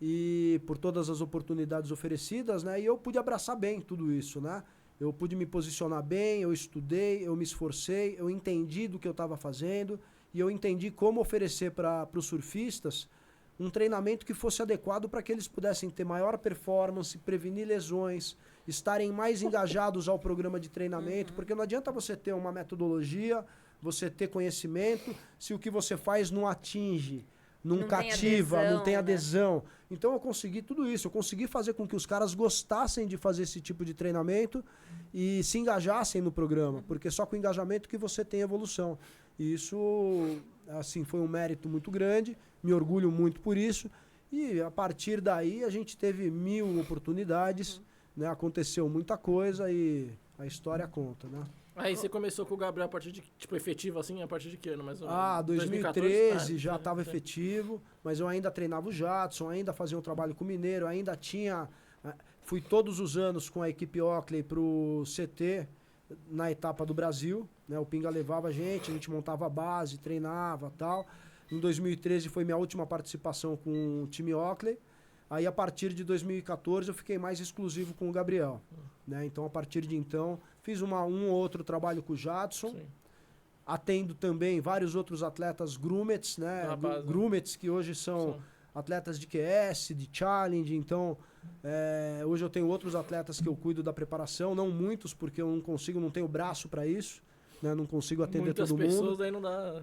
E por todas as oportunidades oferecidas, né? E eu pude abraçar bem tudo isso, né? Eu pude me posicionar bem, eu estudei, eu me esforcei, eu entendi do que eu estava fazendo e eu entendi como oferecer para os surfistas um treinamento que fosse adequado para que eles pudessem ter maior performance, prevenir lesões, estarem mais engajados ao programa de treinamento, porque não adianta você ter uma metodologia, você ter conhecimento, se o que você faz não atinge, não cativa, adesão, não tem adesão. Né? Então eu consegui tudo isso, eu consegui fazer com que os caras gostassem de fazer esse tipo de treinamento e se engajassem no programa, porque só com engajamento que você tem evolução. E isso, assim, foi um mérito muito grande, me orgulho muito por isso. E a partir daí a gente teve 1000 oportunidades, né? Aconteceu muita coisa e a história conta, né? Aí você começou com o Gabriel a partir de, tipo, efetivo assim, a partir de que ano? Mais 2013 já estava efetivo, mas eu ainda treinava o Jadson, ainda fazia um trabalho com o Mineiro, ainda tinha... Fui todos os anos com a equipe Oakley pro CT, na etapa do Brasil, né? O Pinga levava a gente montava a base, treinava, tal. Em 2013 foi minha última participação com o time Oakley. Aí a partir de 2014 eu fiquei mais exclusivo com o Gabriel, né? Então a partir de então fiz um ou outro trabalho com o Jadson. Sim. Atendo também vários outros atletas groomets, né? Groomets que hoje são atletas de QS, de challenge. Então, hoje eu tenho outros atletas que eu cuido da preparação. Não muitos, porque eu não tenho braço para isso. Né? Não consigo atender todo mundo. Muitas pessoas aí não dá...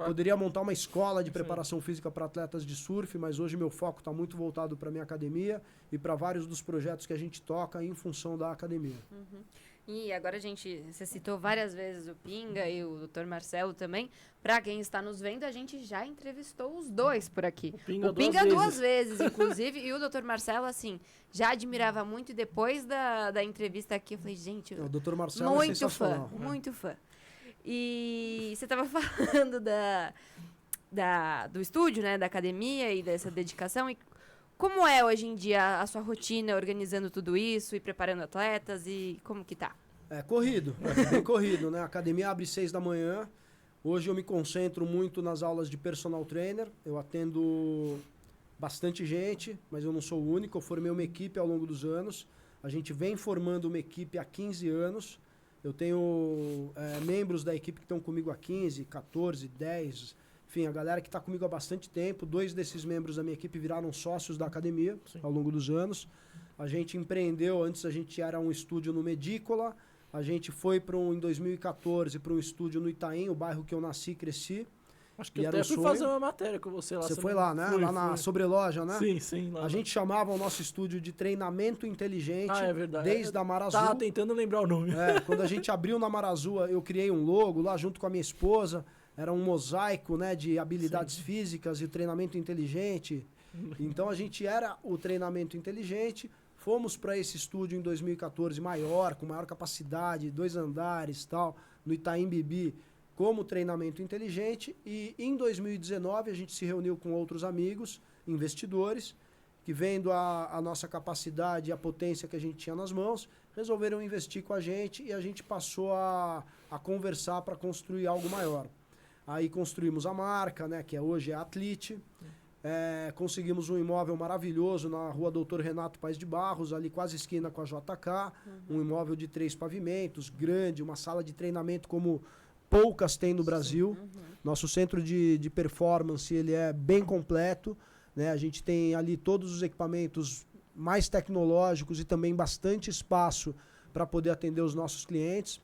Poderia montar uma escola de preparação física para atletas de surf, mas hoje meu foco está muito voltado para minha academia e para vários dos projetos que a gente toca em função da academia. Uhum. E agora você citou várias vezes o Pinga e o Dr. Marcelo também. Para quem está nos vendo, a gente já entrevistou os dois por aqui. O Pinga duas vezes, inclusive, e o Dr. Marcelo, assim, já admirava muito. E depois da entrevista aqui, eu falei, gente, o Dr. Marcelo muito é sensacional. fã, muito fã. E você estava falando do estúdio, né, da academia e dessa dedicação. E como é hoje em dia a sua rotina organizando tudo isso e preparando atletas e como que tá? Corrido, bem corrido, né? A academia abre 6 da manhã. Hoje eu me concentro muito nas aulas de personal trainer. Eu atendo bastante gente, mas eu não sou o único. Eu formei uma equipe ao longo dos anos. A gente vem formando uma equipe há 15 anos. Eu tenho membros da equipe que estão comigo há 15, 14, 10... Enfim, a galera que está comigo há bastante tempo, 2 desses membros da minha equipe viraram sócios da academia ao longo dos anos. A gente empreendeu, antes a gente era um estúdio no Medícola, a gente foi em 2014 para um estúdio no Itaim, o bairro que eu nasci e cresci. Acho que eu até fui fazer uma matéria com você lá. Você foi lá, né? Lá na Sobreloja, né? Sim. Lá a gente chamava o nosso estúdio de treinamento inteligente, é verdade. Desde a Mar Azul. Tava tentando lembrar o nome. Quando a gente abriu na Mar Azul, eu criei um logo lá junto com a minha esposa. Era um mosaico, né, de habilidades físicas e treinamento inteligente. Então a gente era o treinamento inteligente. Fomos para esse estúdio em 2014 maior, com maior capacidade, 2 andares, tal, no Itaim Bibi, como treinamento inteligente. E em 2019 a gente se reuniu com outros amigos, investidores, que vendo a nossa capacidade e a potência que a gente tinha nas mãos, resolveram investir com a gente e a gente passou a conversar para construir algo maior. Aí construímos a marca, né, que hoje é a Atlete. Conseguimos um imóvel maravilhoso na rua Doutor Renato Paes de Barros, ali quase esquina com a JK. Um imóvel de 3 pavimentos, grande, uma sala de treinamento como poucas tem no Brasil. Nosso centro de performance ele é bem completo, né? A gente tem ali todos os equipamentos mais tecnológicos e também bastante espaço para poder atender os nossos clientes.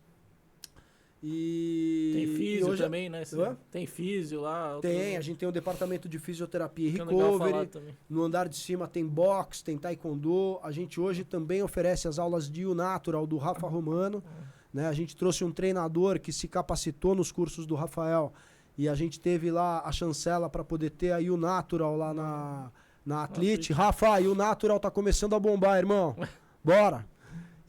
Tem físio hoje também, né? Tem físio lá? Tem, a gente tem um departamento de fisioterapia e recovery. No andar de cima tem boxe, tem taekwondo. A gente hoje também oferece as aulas de U-Natural do Rafa Romano. Né? A gente trouxe um treinador que se capacitou nos cursos do Rafael e a gente teve lá a chancela para poder ter a U-Natural lá na Atlete. Rafa, a U-Natural tá começando a bombar, irmão. Bora!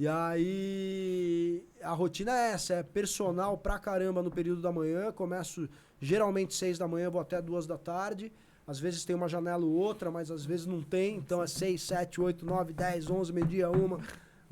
E aí, a rotina é essa, é personal pra caramba no período da manhã. Começo geralmente 6 da manhã, vou até 2 da tarde. Às vezes tem uma janela ou outra, mas às vezes não tem. Então é 6, 7, 8, 9, 10, 11, meio-dia, uma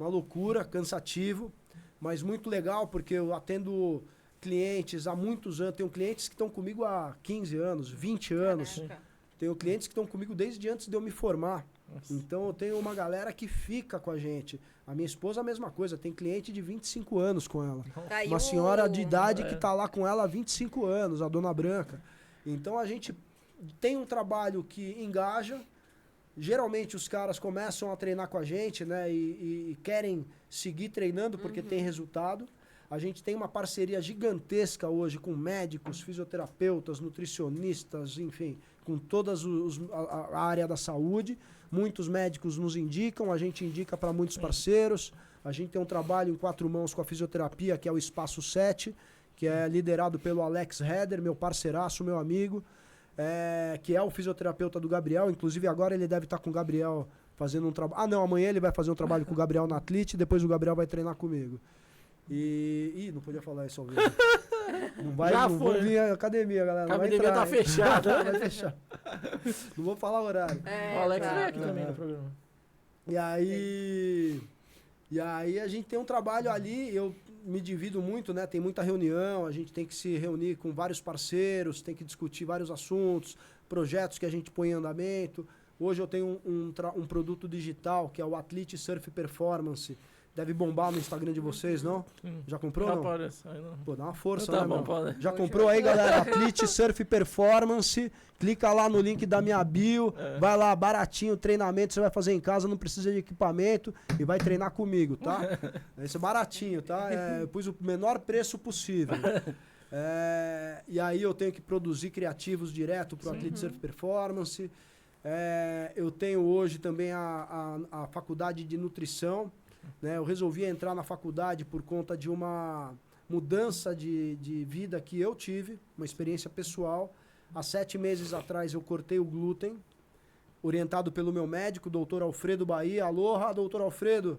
loucura, cansativo. Mas muito legal, porque eu atendo clientes há muitos anos. Tenho clientes que estão comigo há 15 anos, 20 anos. Caraca. Tenho clientes que estão comigo desde antes de eu me formar. Nossa. Então eu tenho uma galera que fica com a gente. A minha esposa a mesma coisa, tem cliente de 25 anos com ela. Uma senhora de idade que está lá com ela há 25 anos, a Dona Branca. Então a gente tem um trabalho que engaja. Geralmente os caras começam a treinar com a gente, né? E querem seguir treinando porque tem resultado. A gente tem uma parceria gigantesca hoje com médicos, fisioterapeutas, nutricionistas, enfim, com toda a área da saúde. Muitos médicos nos indicam, a gente indica para muitos parceiros. A gente tem um trabalho em 4 mãos com a fisioterapia, que é o Espaço 7, que é liderado pelo Alex Heder, meu parceiraço, meu amigo, que é o fisioterapeuta do Gabriel. Inclusive agora ele deve estar com o Gabriel fazendo um trabalho. Ah não, amanhã ele vai fazer um trabalho com o Gabriel na Atlete, depois o Gabriel vai treinar comigo. Não podia falar isso ao vivo. Não vou vir à academia, galera. A academia tá fechada. Vai fechar. Não vou falar o horário. O Alex veio aqui também no programa. E aí a gente tem um trabalho ali, me divido muito, né? Tem muita reunião, a gente tem que se reunir com vários parceiros, tem que discutir vários assuntos, projetos que a gente põe em andamento. Hoje eu tenho um produto digital, que é o Athlete Surf Performance. Deve bombar no Instagram de vocês, não? Já comprou, não? Aparece, aí não. Pô, dá uma força, Tá né, bom, meu? pode. Já comprou aí, galera? Athlete Surf Performance. Clica lá no link da minha bio. Vai lá, baratinho, treinamento. Você vai fazer em casa, não precisa de equipamento. E vai treinar comigo, tá? Esse é baratinho, tá? Eu pus o menor preço possível. E aí eu tenho que produzir criativos direto pro Athlete Surf Performance. Eu tenho hoje também a faculdade de nutrição. Né? Eu resolvi entrar na faculdade por conta de uma mudança de vida que eu tive, uma experiência pessoal. Há 7 meses atrás eu cortei o glúten, orientado pelo meu médico, doutor Alfredo Bahia. Aloha, doutor Alfredo,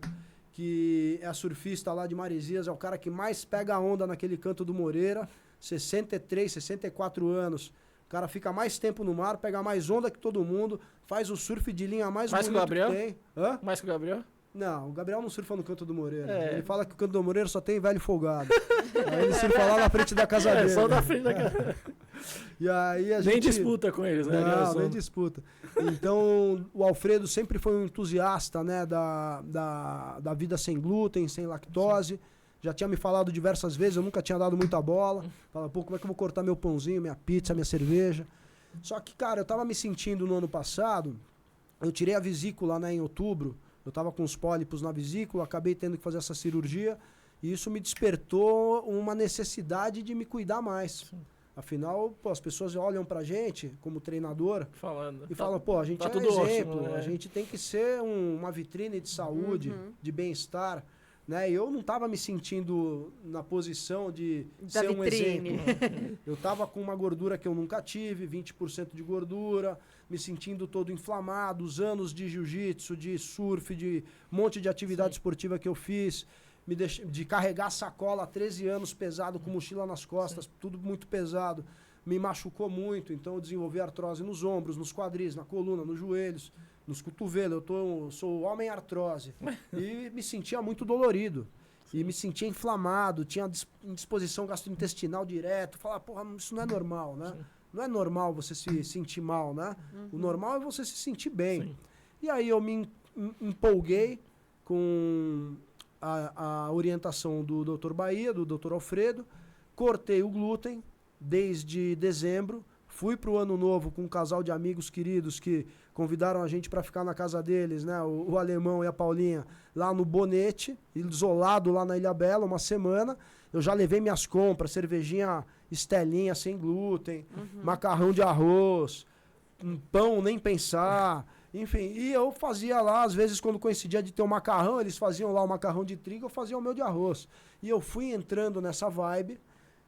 que é surfista lá de Maresias, é o cara que mais pega a onda naquele canto do Moreira, 63, 64 anos. O cara fica mais tempo no mar, pega mais onda que todo mundo, faz o surf de linha mais bonito que o Gabriel? que tem. Hã? Mais que o Gabriel? Não, o Gabriel não surfa no Canto do Moreira. Ele fala que o Canto do Moreira só tem velho folgado. Aí ele surfa lá na frente da casa dele. Só na frente da casa. E aí a Nem gente... disputa com eles, né? Não, nem disputa. Então, o Alfredo sempre foi um entusiasta, né, da vida sem glúten, sem lactose. Já tinha me falado diversas vezes, eu nunca tinha dado muita bola. Fala, pô, como é que eu vou cortar meu pãozinho, minha pizza, minha cerveja? Só que, cara, eu tava me sentindo no ano passado, eu tirei a vesícula, né, em outubro. Eu estava com os pólipos na vesícula, acabei tendo que fazer essa cirurgia e isso me despertou uma necessidade de me cuidar mais. Sim. Afinal, pô, as pessoas olham pra gente como treinador e falam, pô, a gente é tudo exemplo, ótimo, né? A gente tem que ser uma vitrine de saúde, de bem-estar. Né? E eu não estava me sentindo na posição de Da ser vitrine. um exemplo. Eu estava com uma gordura que eu nunca tive, 20% de gordura, me sentindo todo inflamado, os anos de jiu-jitsu, de surf, de um monte de atividade esportiva que eu fiz, de carregar sacola há 13 anos pesado, com mochila nas costas, tudo muito pesado, me machucou muito, então eu desenvolvi artrose nos ombros, nos quadris, na coluna, nos joelhos, nos cotovelos, eu sou homem artrose. E me sentia muito dolorido. E me sentia inflamado, tinha indisposição gastrointestinal direto. Falava, porra, isso não é normal, né? Sim. Não é normal você se sentir mal, né? O normal é você se sentir bem. Sim. E aí eu me empolguei com a orientação do Dr. Bahia, do Dr. Alfredo. Cortei o glúten desde dezembro. Fui para o ano novo com um casal de amigos queridos que convidaram a gente para ficar na casa deles, né? O Alemão e a Paulinha, lá no Bonete, isolado lá na Ilha Bela, uma semana. Eu já levei minhas compras, cervejinha Estelinha sem glúten, macarrão de arroz, pão nem pensar, enfim. E eu fazia lá, às vezes quando coincidia de ter um macarrão, eles faziam lá o macarrão de trigo, eu fazia o meu de arroz. E eu fui entrando nessa vibe.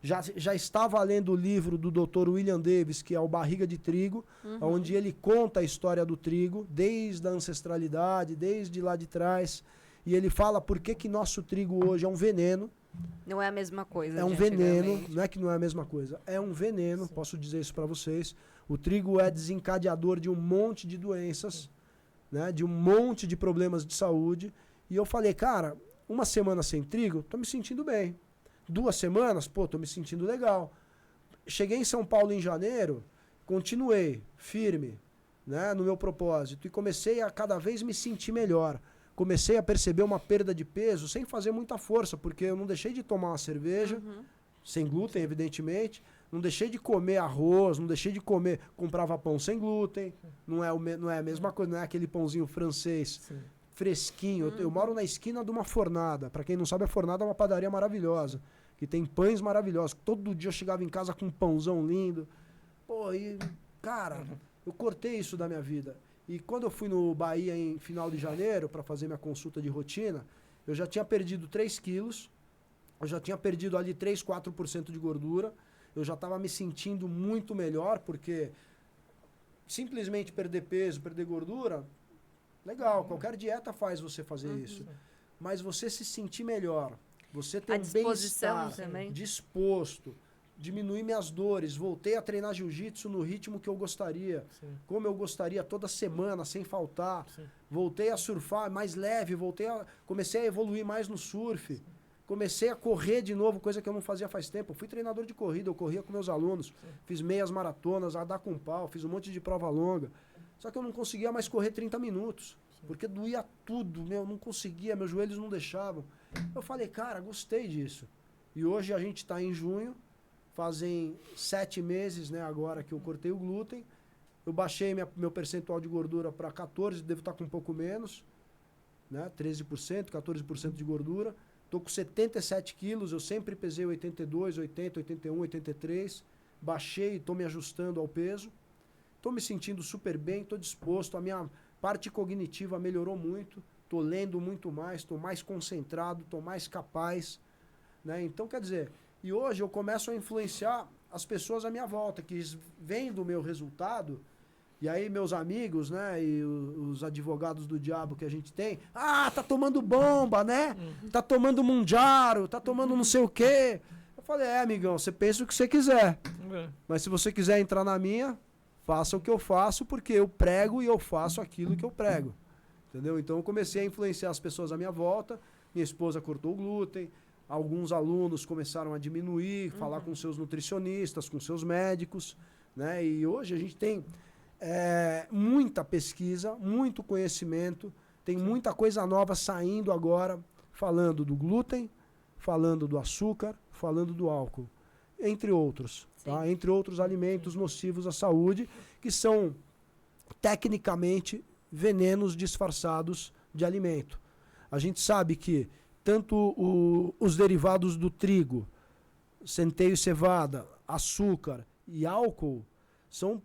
Já estava lendo o livro do Dr. William Davis, que é o Barriga de Trigo, onde ele conta a história do trigo, desde a ancestralidade, desde lá de trás. E ele fala por que nosso trigo hoje é um veneno. Não é a mesma coisa. É um veneno, não é que não é a mesma coisa, é um veneno, sim. Posso dizer isso para vocês. O trigo é desencadeador de um monte de doenças, né, de um monte de problemas de saúde. E eu falei, cara, uma semana sem trigo, tô me sentindo bem. 2 semanas, pô, tô me sentindo legal. Cheguei em São Paulo em janeiro, continuei firme, né, no meu propósito e comecei a cada vez me sentir melhor. Comecei a perceber uma perda de peso sem fazer muita força, porque eu não deixei de tomar uma cerveja, sem glúten, evidentemente, não deixei de comer arroz, não deixei de comer, comprava pão sem glúten, não é a mesma coisa, não é aquele pãozinho francês. Sim. Fresquinho. Eu moro na esquina de uma fornada. Para quem não sabe, a fornada é uma padaria maravilhosa, que tem pães maravilhosos. Todo dia eu chegava em casa com um pãozão lindo. Pô, e, cara, eu cortei isso da minha vida. E quando eu fui no Bahia em final de janeiro para fazer minha consulta de rotina, eu já tinha perdido 3 quilos, eu já tinha perdido ali 3, 4% de gordura, eu já estava me sentindo muito melhor, porque simplesmente perder peso, perder gordura, legal, qualquer dieta faz você fazer isso. Mas você se sentir melhor, você ter um bem-estar, disposto, diminuir minhas dores, voltei a treinar jiu-jitsu no ritmo que eu gostaria, como eu gostaria, toda semana, sem faltar. Voltei a surfar mais leve, comecei a evoluir mais no surf. Comecei a correr de novo, coisa que eu não fazia faz tempo. Eu fui treinador de corrida, eu corria com meus alunos. Fiz meias maratonas, a dar com pau, fiz um monte de prova longa. Só que eu não conseguia mais correr 30 minutos. Porque doía tudo, não conseguia, meus joelhos não deixavam. Eu falei, cara, gostei disso. E hoje a gente está em junho, fazem 7 meses, né, agora que eu cortei o glúten. Eu baixei meu percentual de gordura para 14%, devo estar com um pouco menos, né, 13%, 14% de gordura. Estou com 77 quilos, eu sempre pesei 82, 80, 81, 83. Baixei, estou me ajustando ao peso. Estou me sentindo super bem, estou disposto. A minha parte cognitiva melhorou muito. Estou lendo muito mais, estou mais concentrado, estou mais capaz. Né? Então, quer dizer, e hoje eu começo a influenciar as pessoas à minha volta, que vêm do meu resultado. E aí meus amigos, né, e os advogados do diabo que a gente tem, tá tomando bomba, né? Tá tomando Mundiaro, tá tomando não sei o quê. Eu falei, amigão, você pensa o que você quiser. Mas se você quiser entrar na minha, faça o que eu faço, porque eu prego e eu faço aquilo que eu prego. Entendeu? Então eu comecei a influenciar as pessoas à minha volta. Minha esposa cortou o glúten, alguns alunos começaram a diminuir, falar com seus nutricionistas, com seus médicos, né? E hoje a gente tem muita pesquisa, muito conhecimento, tem muita coisa nova saindo agora, falando do glúten, falando do açúcar, falando do álcool, entre outros, tá? Entre outros alimentos nocivos à saúde, que são tecnicamente venenos disfarçados de alimento. A gente sabe que tanto os derivados do trigo, centeio e cevada, açúcar e álcool são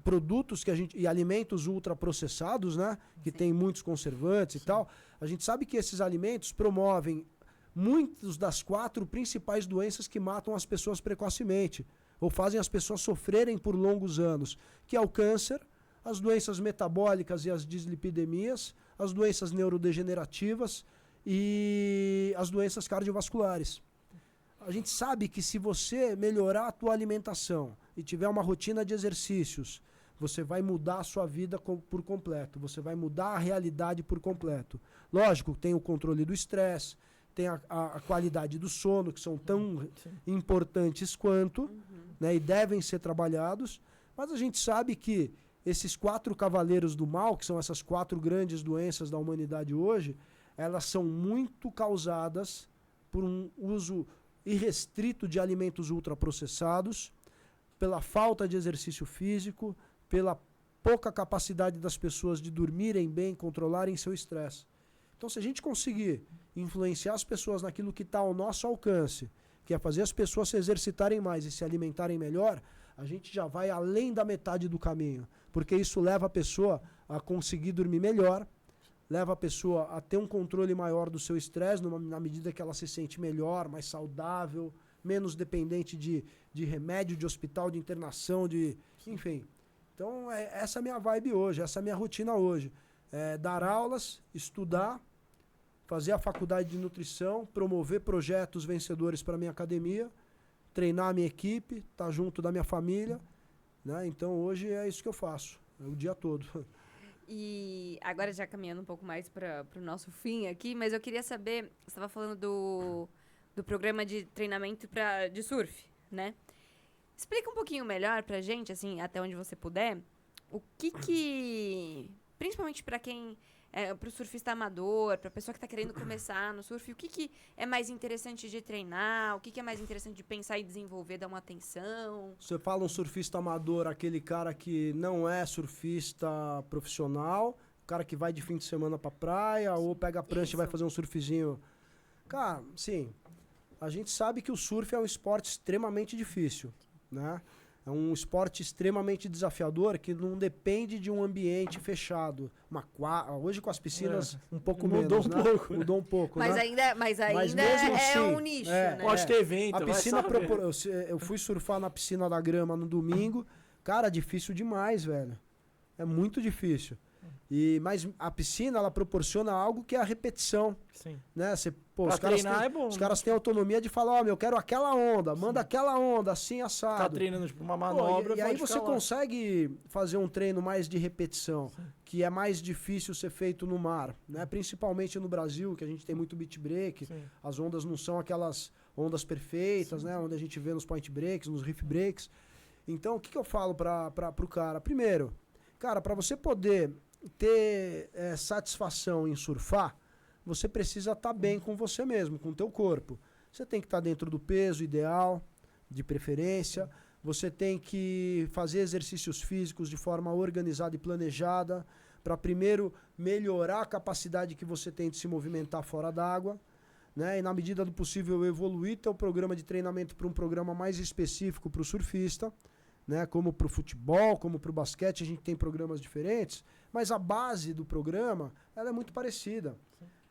produtos que e alimentos ultraprocessados, né, que tem muitos conservantes e tal. A gente sabe que esses alimentos promovem muitas das 4 principais doenças que matam as pessoas precocemente ou fazem as pessoas sofrerem por longos anos, que é o câncer, as doenças metabólicas e as dislipidemias, as doenças neurodegenerativas e as doenças cardiovasculares. A gente sabe que se você melhorar a tua alimentação e tiver uma rotina de exercícios, você vai mudar a sua vida por completo, você vai mudar a realidade por completo. Lógico, tem o controle do estresse, tem a qualidade do sono, que são tão importantes quanto, né, e devem ser trabalhados, mas a gente sabe que esses 4 cavaleiros do mal, que são essas 4 grandes doenças da humanidade hoje, elas são muito causadas por um uso irrestrito de alimentos ultraprocessados, pela falta de exercício físico, pela pouca capacidade das pessoas de dormirem bem, controlarem seu estresse. Então, se a gente conseguir influenciar as pessoas naquilo que está ao nosso alcance, que é fazer as pessoas se exercitarem mais e se alimentarem melhor, a gente já vai além da metade do caminho, porque isso leva a pessoa a conseguir dormir melhor, leva a pessoa a ter um controle maior do seu estresse, na medida que ela se sente melhor, mais saudável, menos dependente de remédio, de hospital, de internação, enfim. Então, essa é a minha vibe hoje, essa é a minha rotina hoje. Dar aulas, estudar, fazer a faculdade de nutrição, promover projetos vencedores para a minha academia, treinar a minha equipe, estar junto da minha família, né? Então, hoje é isso que eu faço, o dia todo. E agora já caminhando um pouco mais para o nosso fim aqui, mas eu queria saber, você estava falando do programa de treinamento de surf, né? Explica um pouquinho melhor pra gente, assim, até onde você puder, o que principalmente para quem pro surfista amador, pra pessoa que tá querendo começar no surf, o que é mais interessante de treinar, o que é mais interessante de pensar e desenvolver, dar uma atenção? Você fala um surfista amador, aquele cara que não é surfista profissional, o cara que vai de fim de semana pra praia, ou pega a prancha e vai fazer um surfzinho. Cara, sim, a gente sabe que o surf é um esporte extremamente difícil, né? É um esporte extremamente desafiador que não depende de um ambiente fechado. Hoje com as piscinas um pouco mudou menos, um né? pouco. Mudou um pouco, mas né? ainda Mas mesmo é assim, um nicho, né? Pode ter evento, A piscina vai eu fui surfar na piscina da Grama no domingo. Cara, difícil demais, velho. É muito difícil. Mas a piscina, ela proporciona algo que é a repetição. Sim. Né? Pra treinar é bom. Os caras têm autonomia de falar, eu quero aquela onda, manda aquela onda, assim, assado. Ficar treinando tipo, uma manobra. E aí você consegue fazer um treino mais de repetição, que é mais difícil ser feito no mar. Né? Principalmente no Brasil, que a gente tem muito beat break, as ondas não são aquelas ondas perfeitas, né? Onde a gente vê nos point breaks, nos riff breaks. Então, o que eu falo pro cara? Primeiro, cara, para você poder ter satisfação em surfar, você precisa estar bem com você mesmo, com o teu corpo. Você tem que estar dentro do peso ideal, de preferência. Você tem que fazer exercícios físicos de forma organizada e planejada, para primeiro melhorar a capacidade que você tem de se movimentar fora d'água, né? E na medida do possível evoluir teu programa de treinamento para um programa mais específico para o surfista, né? Como para o futebol, como para o basquete, a gente tem programas diferentes, mas a base do programa ela é muito parecida.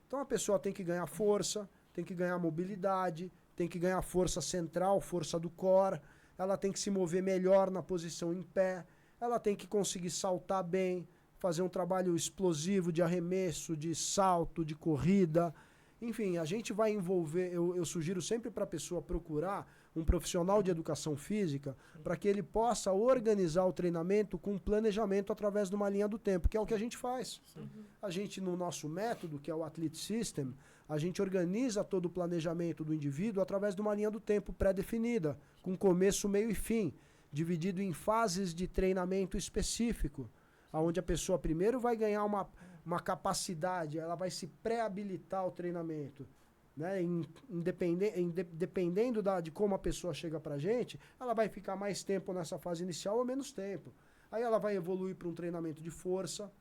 Então a pessoa tem que ganhar força, tem que ganhar mobilidade, tem que ganhar força central, força do core, ela tem que se mover melhor na posição em pé, ela tem que conseguir saltar bem, fazer um trabalho explosivo de arremesso, de salto, de corrida. Enfim, a gente vai envolver, eu sugiro sempre para a pessoa procurar um profissional de educação física para que ele possa organizar o treinamento com planejamento através de uma linha do tempo, que é o que a gente faz. A gente, no nosso método, que é o Athlete System, a gente organiza todo o planejamento do indivíduo através de uma linha do tempo pré-definida, com começo, meio e fim, dividido em fases de treinamento específico, onde a pessoa primeiro vai ganhar uma capacidade, ela vai se pré-habilitar ao treinamento. Né? Dependendo de como a pessoa chega pra gente, ela vai ficar mais tempo nessa fase inicial ou menos tempo. Aí ela vai evoluir para um treinamento de força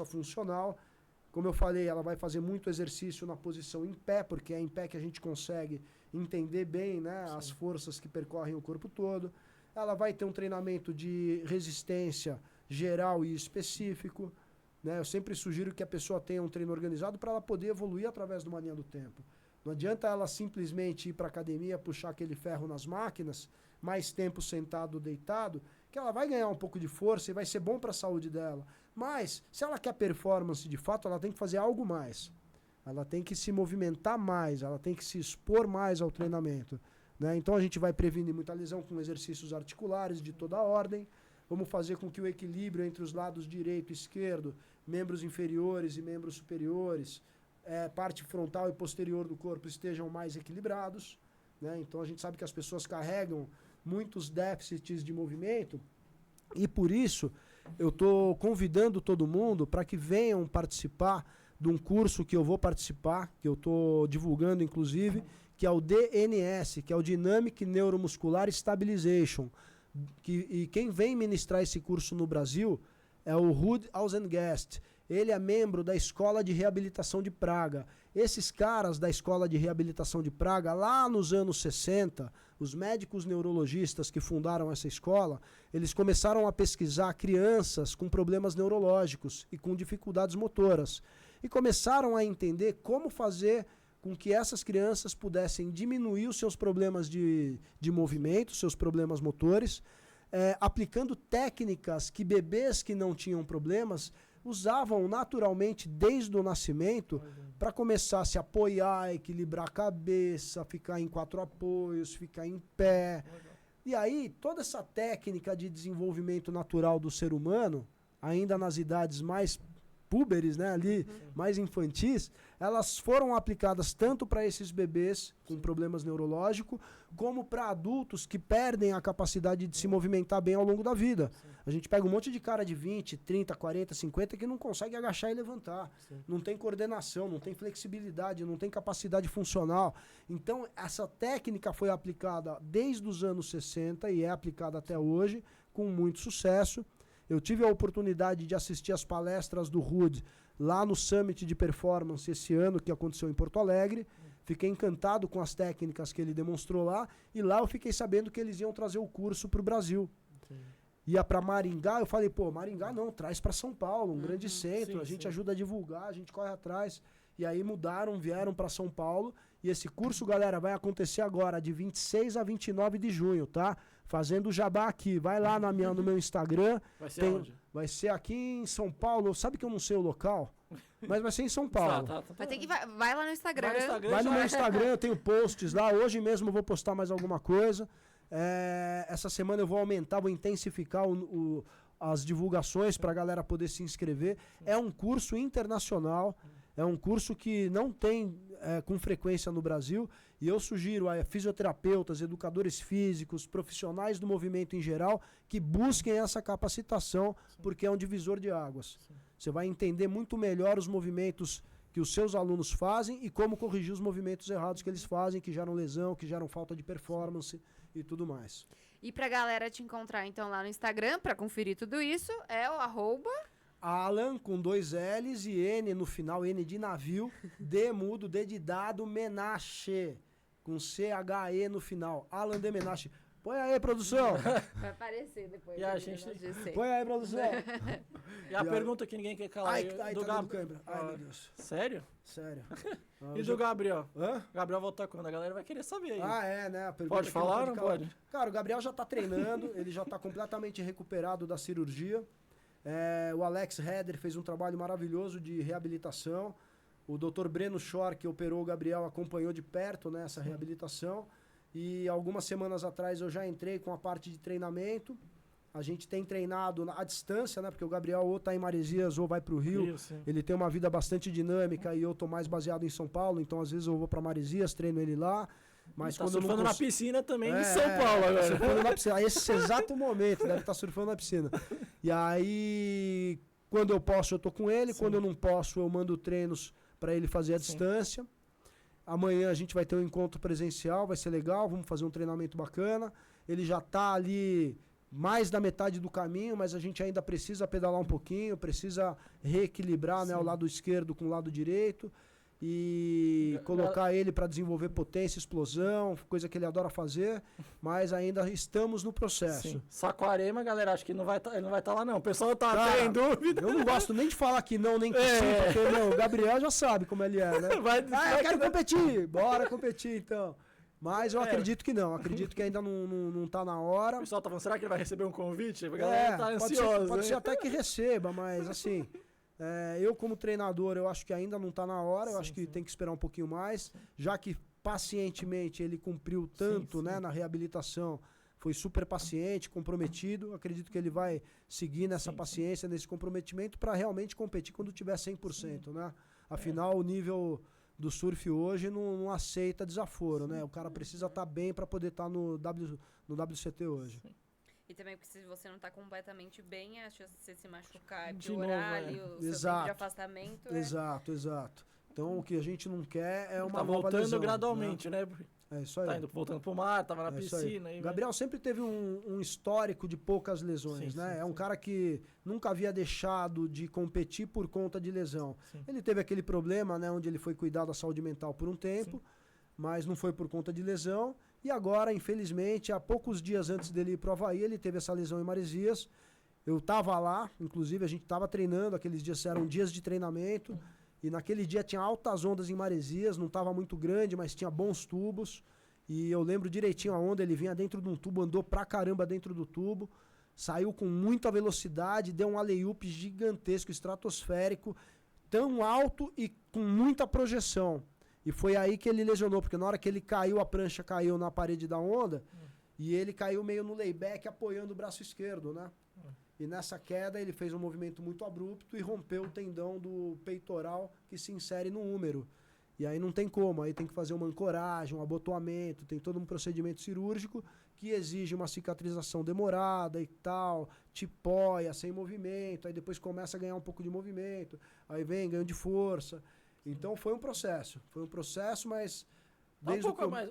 funcional. Como eu falei, ela vai fazer muito exercício na posição em pé, porque é em pé que a gente consegue entender bem, né, as forças que percorrem o corpo todo. Ela vai ter um treinamento de resistência geral e específico. Né? Eu sempre sugiro que a pessoa tenha um treino organizado para ela poder evoluir através de uma linha do tempo. Não adianta ela simplesmente ir para a academia, puxar aquele ferro nas máquinas, mais tempo sentado ou deitado, que ela vai ganhar um pouco de força e vai ser bom para a saúde dela. Mas, se ela quer performance de fato, ela tem que fazer algo mais. Ela tem que se movimentar mais, ela tem que se expor mais ao treinamento. Né? Então a gente vai prevenir muita lesão com exercícios articulares de toda a ordem. Vamos fazer com que o equilíbrio entre os lados direito e esquerdo, membros inferiores e membros superiores, parte frontal e posterior do corpo estejam mais equilibrados. Né? Então a gente sabe que as pessoas carregam muitos déficits de movimento e por isso eu estou convidando todo mundo para que venham participar de um curso que eu vou participar, que eu estou divulgando inclusive, que é o DNS, que é o Dynamic Neuromuscular Stabilization. E quem vem ministrar esse curso no Brasil é o Ruud Ausengast. Ele é membro da Escola de Reabilitação de Praga. Esses caras da Escola de Reabilitação de Praga, lá nos anos 60, os médicos neurologistas que fundaram essa escola, eles começaram a pesquisar crianças com problemas neurológicos e com dificuldades motoras. E começaram a entender como fazer com que essas crianças pudessem diminuir os seus problemas de movimento, seus problemas motores, aplicando técnicas que bebês que não tinham problemas usavam naturalmente desde o nascimento para começar a se apoiar, equilibrar a cabeça, ficar em 4 apoios, ficar em pé. E aí, toda essa técnica de desenvolvimento natural do ser humano, ainda nas idades mais púberes, né, ali, mais infantis, elas foram aplicadas tanto para esses bebês com problemas neurológicos, como para adultos que perdem a capacidade de se movimentar bem ao longo da vida. A gente pega um monte de cara de 20, 30, 40, 50 que não consegue agachar e levantar. Não tem coordenação, não tem flexibilidade, não tem capacidade funcional. Então, essa técnica foi aplicada desde os anos 60 e é aplicada até hoje com muito sucesso. Eu tive a oportunidade de assistir as palestras do Ruud lá no Summit de Performance esse ano, que aconteceu em Porto Alegre. Fiquei encantado com as técnicas que ele demonstrou lá. E lá eu fiquei sabendo que eles iam trazer o curso para o Brasil. Ia para Maringá, eu falei, Maringá não, traz para São Paulo, um grande centro. A gente ajuda a divulgar, a gente corre atrás. E aí vieram para São Paulo. E esse curso, galera, vai acontecer agora, de 26 a 29 de junho, tá? fazendo o jabá aqui. Vai lá no meu Instagram. Vai ser onde? Vai ser aqui em São Paulo. Sabe que eu não sei o local? Mas vai ser em São Paulo. Vai ter que vai lá no Instagram. Vai no meu Instagram, eu tenho posts lá. Hoje mesmo eu vou postar mais alguma coisa. Essa semana eu vou aumentar, vou intensificar as divulgações para a galera poder se inscrever. É um curso internacional. É um curso que não tem com frequência no Brasil e eu sugiro a fisioterapeutas, educadores físicos, profissionais do movimento em geral que busquem essa capacitação, porque é um divisor de águas. Você vai entender muito melhor os movimentos que os seus alunos fazem e como corrigir os movimentos errados que eles fazem, que geram lesão, que geram falta de performance e tudo mais. E pra galera te encontrar então lá no Instagram para conferir tudo isso, é o Alan, com 2 L's e N no final, N de navio, D mudo, D de dado, Menache, com CHE no final. Alan de Menache. Põe aí, produção. Vai aparecer depois. E a gente... Põe aí, produção. E a pergunta que ninguém quer calar Ai, do tá Gabriel. Ai, meu Deus. Sério? Sério. E do Gabriel? Hã? Gabriel voltar quando? A galera vai querer saber aí. Né? A pergunta Pode falar ou não pode? Cara, o Gabriel já tá treinando, ele já tá completamente recuperado da cirurgia. O Alex Heder fez um trabalho maravilhoso de reabilitação. O Dr. Breno Schor, que operou o Gabriel, acompanhou de perto nessa reabilitação. E algumas semanas atrás eu já entrei com a parte de treinamento. A gente tem treinado à distância, né? Porque o Gabriel ou tá em Maresias ou vai pro Rio. Ele tem uma vida bastante dinâmica e eu tô mais baseado em São Paulo. Então, às vezes, eu vou para Maresias, treino ele lá. Mas tá quando eu não surfando na piscina também em São Paulo agora. Surfando na piscina. Esse exato momento, deve estar surfando na piscina. E aí, quando eu posso, eu tô com ele. Sim. Quando eu não posso, eu mando treinos para ele fazer à distância. Amanhã a gente vai ter um encontro presencial, vai ser legal, vamos fazer um treinamento bacana. Ele já tá ali mais da metade do caminho, mas a gente ainda precisa pedalar um pouquinho, precisa reequilibrar, né, o lado esquerdo com o lado direito. E colocar ele para desenvolver potência, explosão, coisa que ele adora fazer, mas ainda estamos no processo. Sim. Saquarema, galera, acho que ele não vai estar lá não. O pessoal tá até em dúvida. Eu não gosto nem de falar que não, nem que sim, porque não, o Gabriel já sabe como ele é, né? Eu quero competir, bora competir então. Mas eu acredito que não, acredito que ainda não tá na hora. O pessoal tá falando, será que ele vai receber um convite? A galera tá ansiosa. Pode ser até que receba, mas assim... eu como treinador, eu acho que ainda não está na hora, eu acho que tem que esperar um pouquinho mais, já que pacientemente ele cumpriu tanto, né, na reabilitação, foi super paciente, comprometido, acredito que ele vai seguir nessa paciência, nesse comprometimento para realmente competir quando tiver 100%, né? Afinal, o nível do surf hoje não aceita desaforo, né? O cara precisa estar bem para poder estar no WCT hoje. Sim. E também porque se você não está completamente bem, a chance de você se machucar, de piorar ali o seu tempo de afastamento. Exato. Então o que a gente não quer é uma tá nova lesão. Tá voltando gradualmente, né? É isso aí. Voltando pro mar, tava na piscina. O Gabriel sempre teve um histórico de poucas lesões, né? É um cara que nunca havia deixado de competir por conta de lesão. Sim. Ele teve aquele problema, né? Onde ele foi cuidar da saúde mental por um tempo, mas não foi por conta de lesão. E agora, infelizmente, há poucos dias antes dele ir pro Havaí, ele teve essa lesão em Maresias. Eu estava lá, inclusive, a gente estava treinando, aqueles dias eram dias de treinamento. E naquele dia tinha altas ondas em Maresias, não estava muito grande, mas tinha bons tubos. E eu lembro direitinho a onda, ele vinha dentro de um tubo, andou pra caramba dentro do tubo, saiu com muita velocidade, deu um alley-oop gigantesco, estratosférico, tão alto e com muita projeção. E foi aí que ele lesionou, porque na hora que ele caiu, a prancha caiu na parede da onda, e ele caiu meio no layback, apoiando o braço esquerdo, né? E nessa queda ele fez um movimento muito abrupto e rompeu o tendão do peitoral que se insere no húmero. E aí não tem como, aí tem que fazer uma ancoragem, um abotoamento, tem todo um procedimento cirúrgico que exige uma cicatrização demorada e tal, tipóia, sem movimento, aí depois começa a ganhar um pouco de movimento, aí vem ganho de força. Então foi um processo, mas...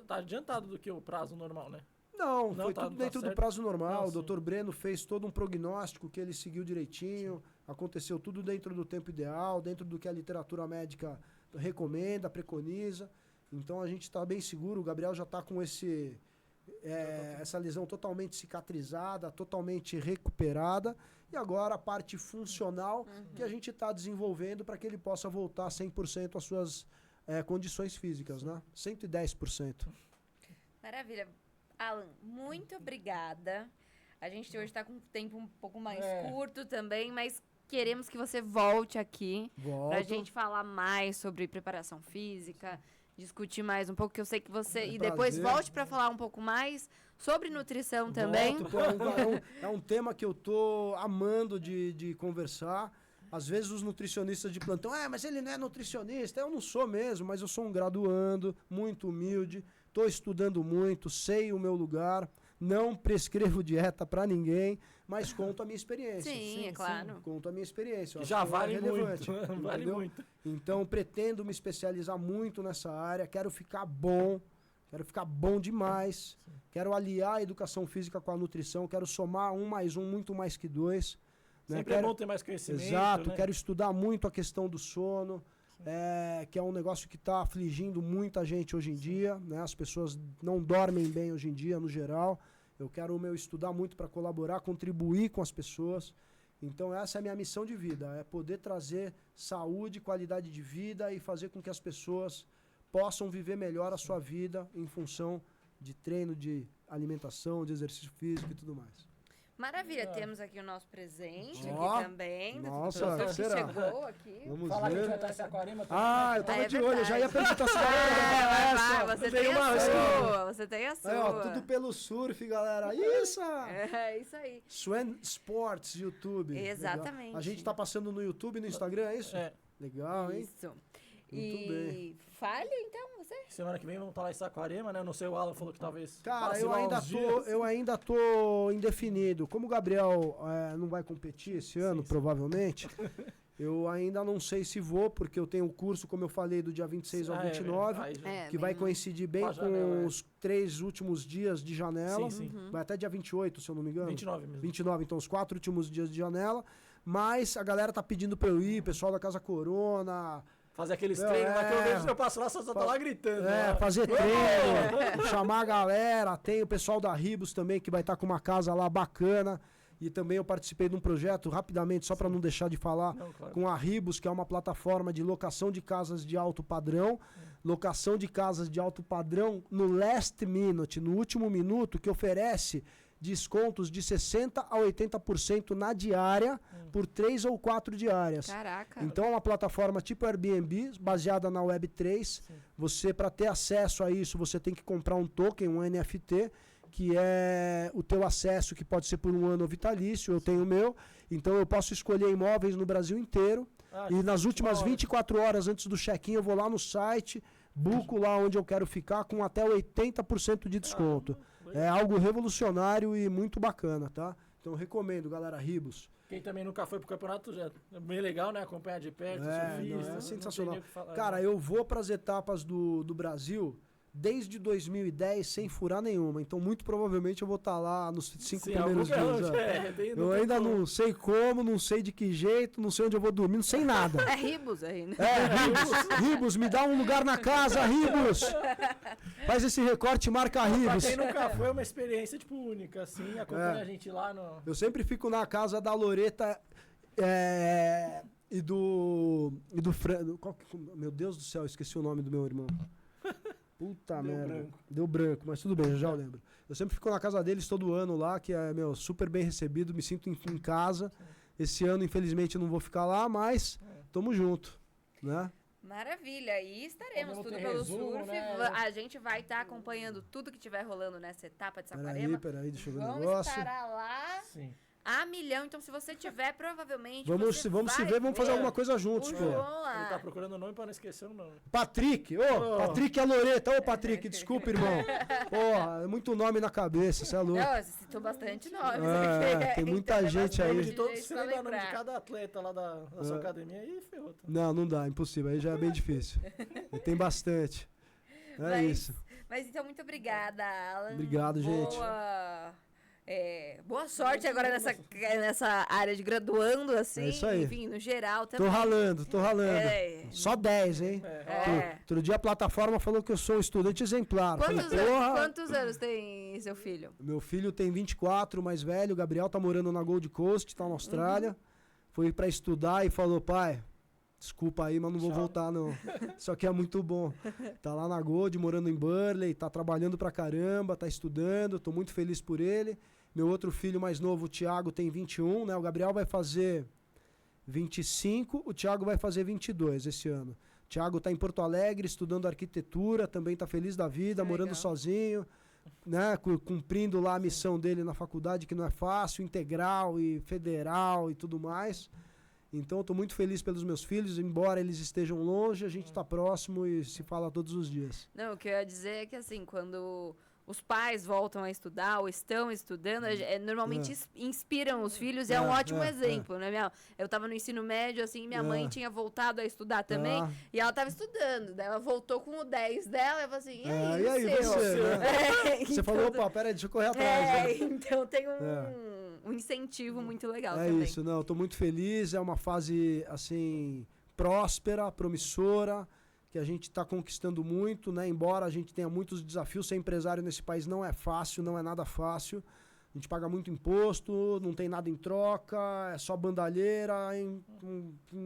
Tá adiantado do que o prazo normal, né? Não, foi tudo dentro do prazo normal. O Dr. Breno fez todo um prognóstico que ele seguiu direitinho. Aconteceu tudo dentro do tempo ideal, dentro do que a literatura médica recomenda, preconiza. Então a gente está bem seguro. O Gabriel já está com essa lesão totalmente cicatrizada, totalmente recuperada. E agora a parte funcional que a gente está desenvolvendo para que ele possa voltar 100% às suas condições físicas, né? 110%. Maravilha. Alan, muito obrigada. A gente hoje tá com um tempo um pouco mais curto também, mas queremos que você volte aqui pra gente falar mais sobre preparação física, discutir mais um pouco, que eu sei que você... E depois volte pra falar um pouco mais sobre nutrição também. É um tema que eu tô amando de conversar. Às vezes os nutricionistas de plantão, mas ele não é nutricionista. Eu não sou mesmo, mas eu sou um graduando, muito humilde, tô estudando muito, sei o meu lugar, não prescrevo dieta pra ninguém, mas conto a minha experiência. Sim, é claro. Sim, conto a minha experiência. Já vale muito. Vale muito. Então, pretendo me especializar muito nessa área, quero ficar bom demais, quero aliar a educação física com a nutrição, quero somar 1 mais 1 muito mais que 2. Sempre é bom ter mais conhecimento. Exato, quero estudar muito a questão do sono, que é um negócio que está afligindo muita gente hoje em dia, né? As pessoas não dormem bem hoje em dia, no geral. Eu quero estudar muito para colaborar, contribuir com as pessoas. Então essa é a minha missão de vida, é poder trazer saúde, qualidade de vida e fazer com que as pessoas possam viver melhor a sua vida em função de treino, de alimentação, de exercício físico e tudo mais. Maravilha, temos aqui o nosso presente aqui também. Nossa, que será? chegou aqui. Vamos Fala que ver. vai estar esse aquarema. Eu tava de olho, eu já ia perguntar se era Você tem a sua, você tem a sua. Tudo pelo surf, galera. Isso! É isso aí. Swan Sports, YouTube. Exatamente. Legal. A gente tá passando no YouTube e no Instagram, é isso? É. Legal, hein? Isso. Muito bem. Fale então, você. Semana que vem vamos estar lá em Saquarema, né? Eu não sei, o Alan falou que talvez... Cara, passe eu lá ainda, uns dias. eu ainda tô indefinido. Como o Gabriel não vai competir esse ano, provavelmente, eu ainda não sei se vou, porque eu tenho o curso, como eu falei, do dia 26 ao 29, que vai coincidir bem com janela, os 3 últimos dias de janela. Sim, Vai até dia 28, se eu não me engano. 29 mesmo. 29, então os 4 últimos dias de janela. Mas a galera tá pedindo pra eu ir, pessoal da Casa Corona... Fazer aqueles treinos, mas que eu vejo que eu passo lá, só tá lá gritando. Fazer treino, chamar a galera. Tem o pessoal da Ribos também, que vai estar com uma casa lá bacana. E também eu participei de um projeto, rapidamente, só para não deixar de falar, com a Ribos, que é uma plataforma de locação de casas de alto padrão. Locação de casas de alto padrão no last minute, no último minuto, que oferece descontos de 60% a 80% na diária, por 3 ou 4 diárias. Caraca. Então é uma plataforma tipo Airbnb, baseada na Web3. Você, para ter acesso a isso, você tem que comprar um token, um NFT, que é o teu acesso, que pode ser por 1 ano vitalício. Eu tenho o meu. Então eu posso escolher imóveis no Brasil inteiro. E nas últimas 24 horas antes do check-in, eu vou lá no site, buco lá onde eu quero ficar com até 80% de desconto. É algo revolucionário e muito bacana, tá? Então recomendo, galera, Ribos. Quem também nunca foi pro campeonato já é bem legal, né? Acompanhar de perto, É sensacional. Cara, eu vou para as etapas do Brasil desde 2010 sem furar nenhuma. Então, muito provavelmente eu vou estar lá nos 5 primeiros dias. Eu ainda não sei como, não sei de que jeito, não sei onde eu vou dormir, não sei nada. É Ribos aí, né? Ribos, me dá um lugar na casa, Ribos! Faz esse recorte e marca Ribos. Pra quem nunca foi, é uma experiência, tipo, única, assim. Acompanha a gente lá no... Eu sempre fico na casa da Loreta e do Fran... Meu Deus do céu, esqueci o nome do meu irmão. Puta merda. Deu branco, mas tudo bem, já lembro. Eu sempre fico na casa deles todo ano lá, que é, super bem recebido, me sinto em casa. Esse ano, infelizmente, eu não vou ficar lá, mas tamo junto, né? Maravilha, e estaremos tudo pelo resumo, surf. né? A gente vai estar acompanhando tudo que estiver rolando nessa etapa de Saquarema. Peraí, deixa eu ver o Vamos negócio. estar lá. Sim. A milhão, então se você tiver, provavelmente Vamos se ver, vamos fazer alguma coisa juntos, pô. Ele tá procurando o nome pra não esquecer o nome. Patrick, Patrick é a Loreta. Patrick, desculpa, irmão. Porra, é muito nome na cabeça, você é louco. Não, você citou bastante nomes aqui. Tem muita gente aí. Se lembrar o nome de cada atleta lá da sua academia, aí ferrou. Não dá, impossível, aí já é bem difícil. Tem bastante. Isso. Mas então, muito obrigada, Alan. Obrigado, gente. Boa sorte agora nessa área de graduando, assim. É isso aí. Enfim, no geral também. Tô ralando. Só 10, hein? Outro dia a plataforma falou que eu sou um estudante exemplar. Quantos anos tem seu filho? Meu filho tem 24, mais velho. O Gabriel tá morando na Gold Coast, tá na Austrália. Foi pra estudar e falou, pai, Desculpa aí, mas não vou Tchau. voltar, não. Isso aqui é muito bom. Tá lá na Gold, morando em Burley, tá trabalhando pra caramba, tá estudando, tô muito feliz por ele. Meu outro filho mais novo, o Thiago, tem 21, né? O Gabriel vai fazer 25, o Thiago vai fazer 22 esse ano. O Thiago tá em Porto Alegre, estudando arquitetura, também tá feliz da vida, Que morando legal. sozinho, né? Cumprindo lá a missão dele na faculdade, que não é fácil, integral e federal e tudo mais. Então eu tô muito feliz pelos meus filhos, embora eles estejam longe, a gente tá próximo e se fala todos os dias. Não, o que eu ia dizer é que, assim, quando os pais voltam a estudar ou estão estudando, normalmente inspiram os filhos e é um ótimo exemplo, né? Eu tava no ensino médio, assim, minha mãe tinha voltado a estudar também, e ela tava estudando, daí ela voltou com o 10 dela, eu falei assim, e aí você, seu? né? Você Então, falou, opa, peraí, deixa eu correr atrás. Né? então tem um incentivo muito legal É também. isso, não, eu tô muito feliz, é uma fase, assim, próspera, promissora, que a gente está conquistando muito, né? Embora a gente tenha muitos desafios, ser empresário nesse país não é fácil, não é nada fácil. A gente paga muito imposto, não tem nada em troca, é só bandalheira,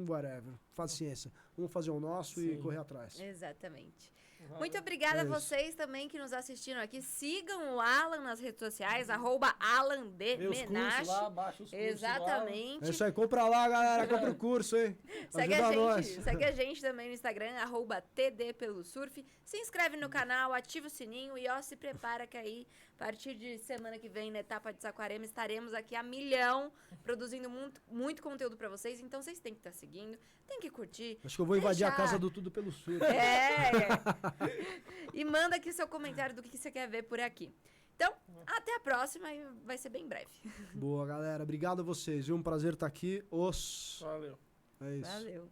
whatever. Paciência. Vamos fazer o nosso e correr atrás. Exatamente. Muito obrigada a vocês também que nos assistiram aqui. Sigam o Alan nas redes sociais, @AlanDMenache. Lá, baixa os cursos Exatamente. É isso aí, compra lá, galera, compra o curso, hein? Segue Ajuda a, nós. gente, segue a gente também no Instagram, @TDPeloSurf. Se inscreve no canal, ativa o sininho e se prepara que aí, a partir de semana que vem, na etapa de Saquarema, estaremos aqui a milhão, produzindo muito conteúdo pra vocês. Então vocês têm que estar seguindo, tem que curtir. Acho que eu vou invadir a casa do Tudo Pelo Sul. E manda aqui seu comentário do que você quer ver por aqui. Então, até a próxima e vai ser bem breve. Boa, galera. Obrigado a vocês. Viu? Um prazer estar aqui. Valeu. É isso. Valeu.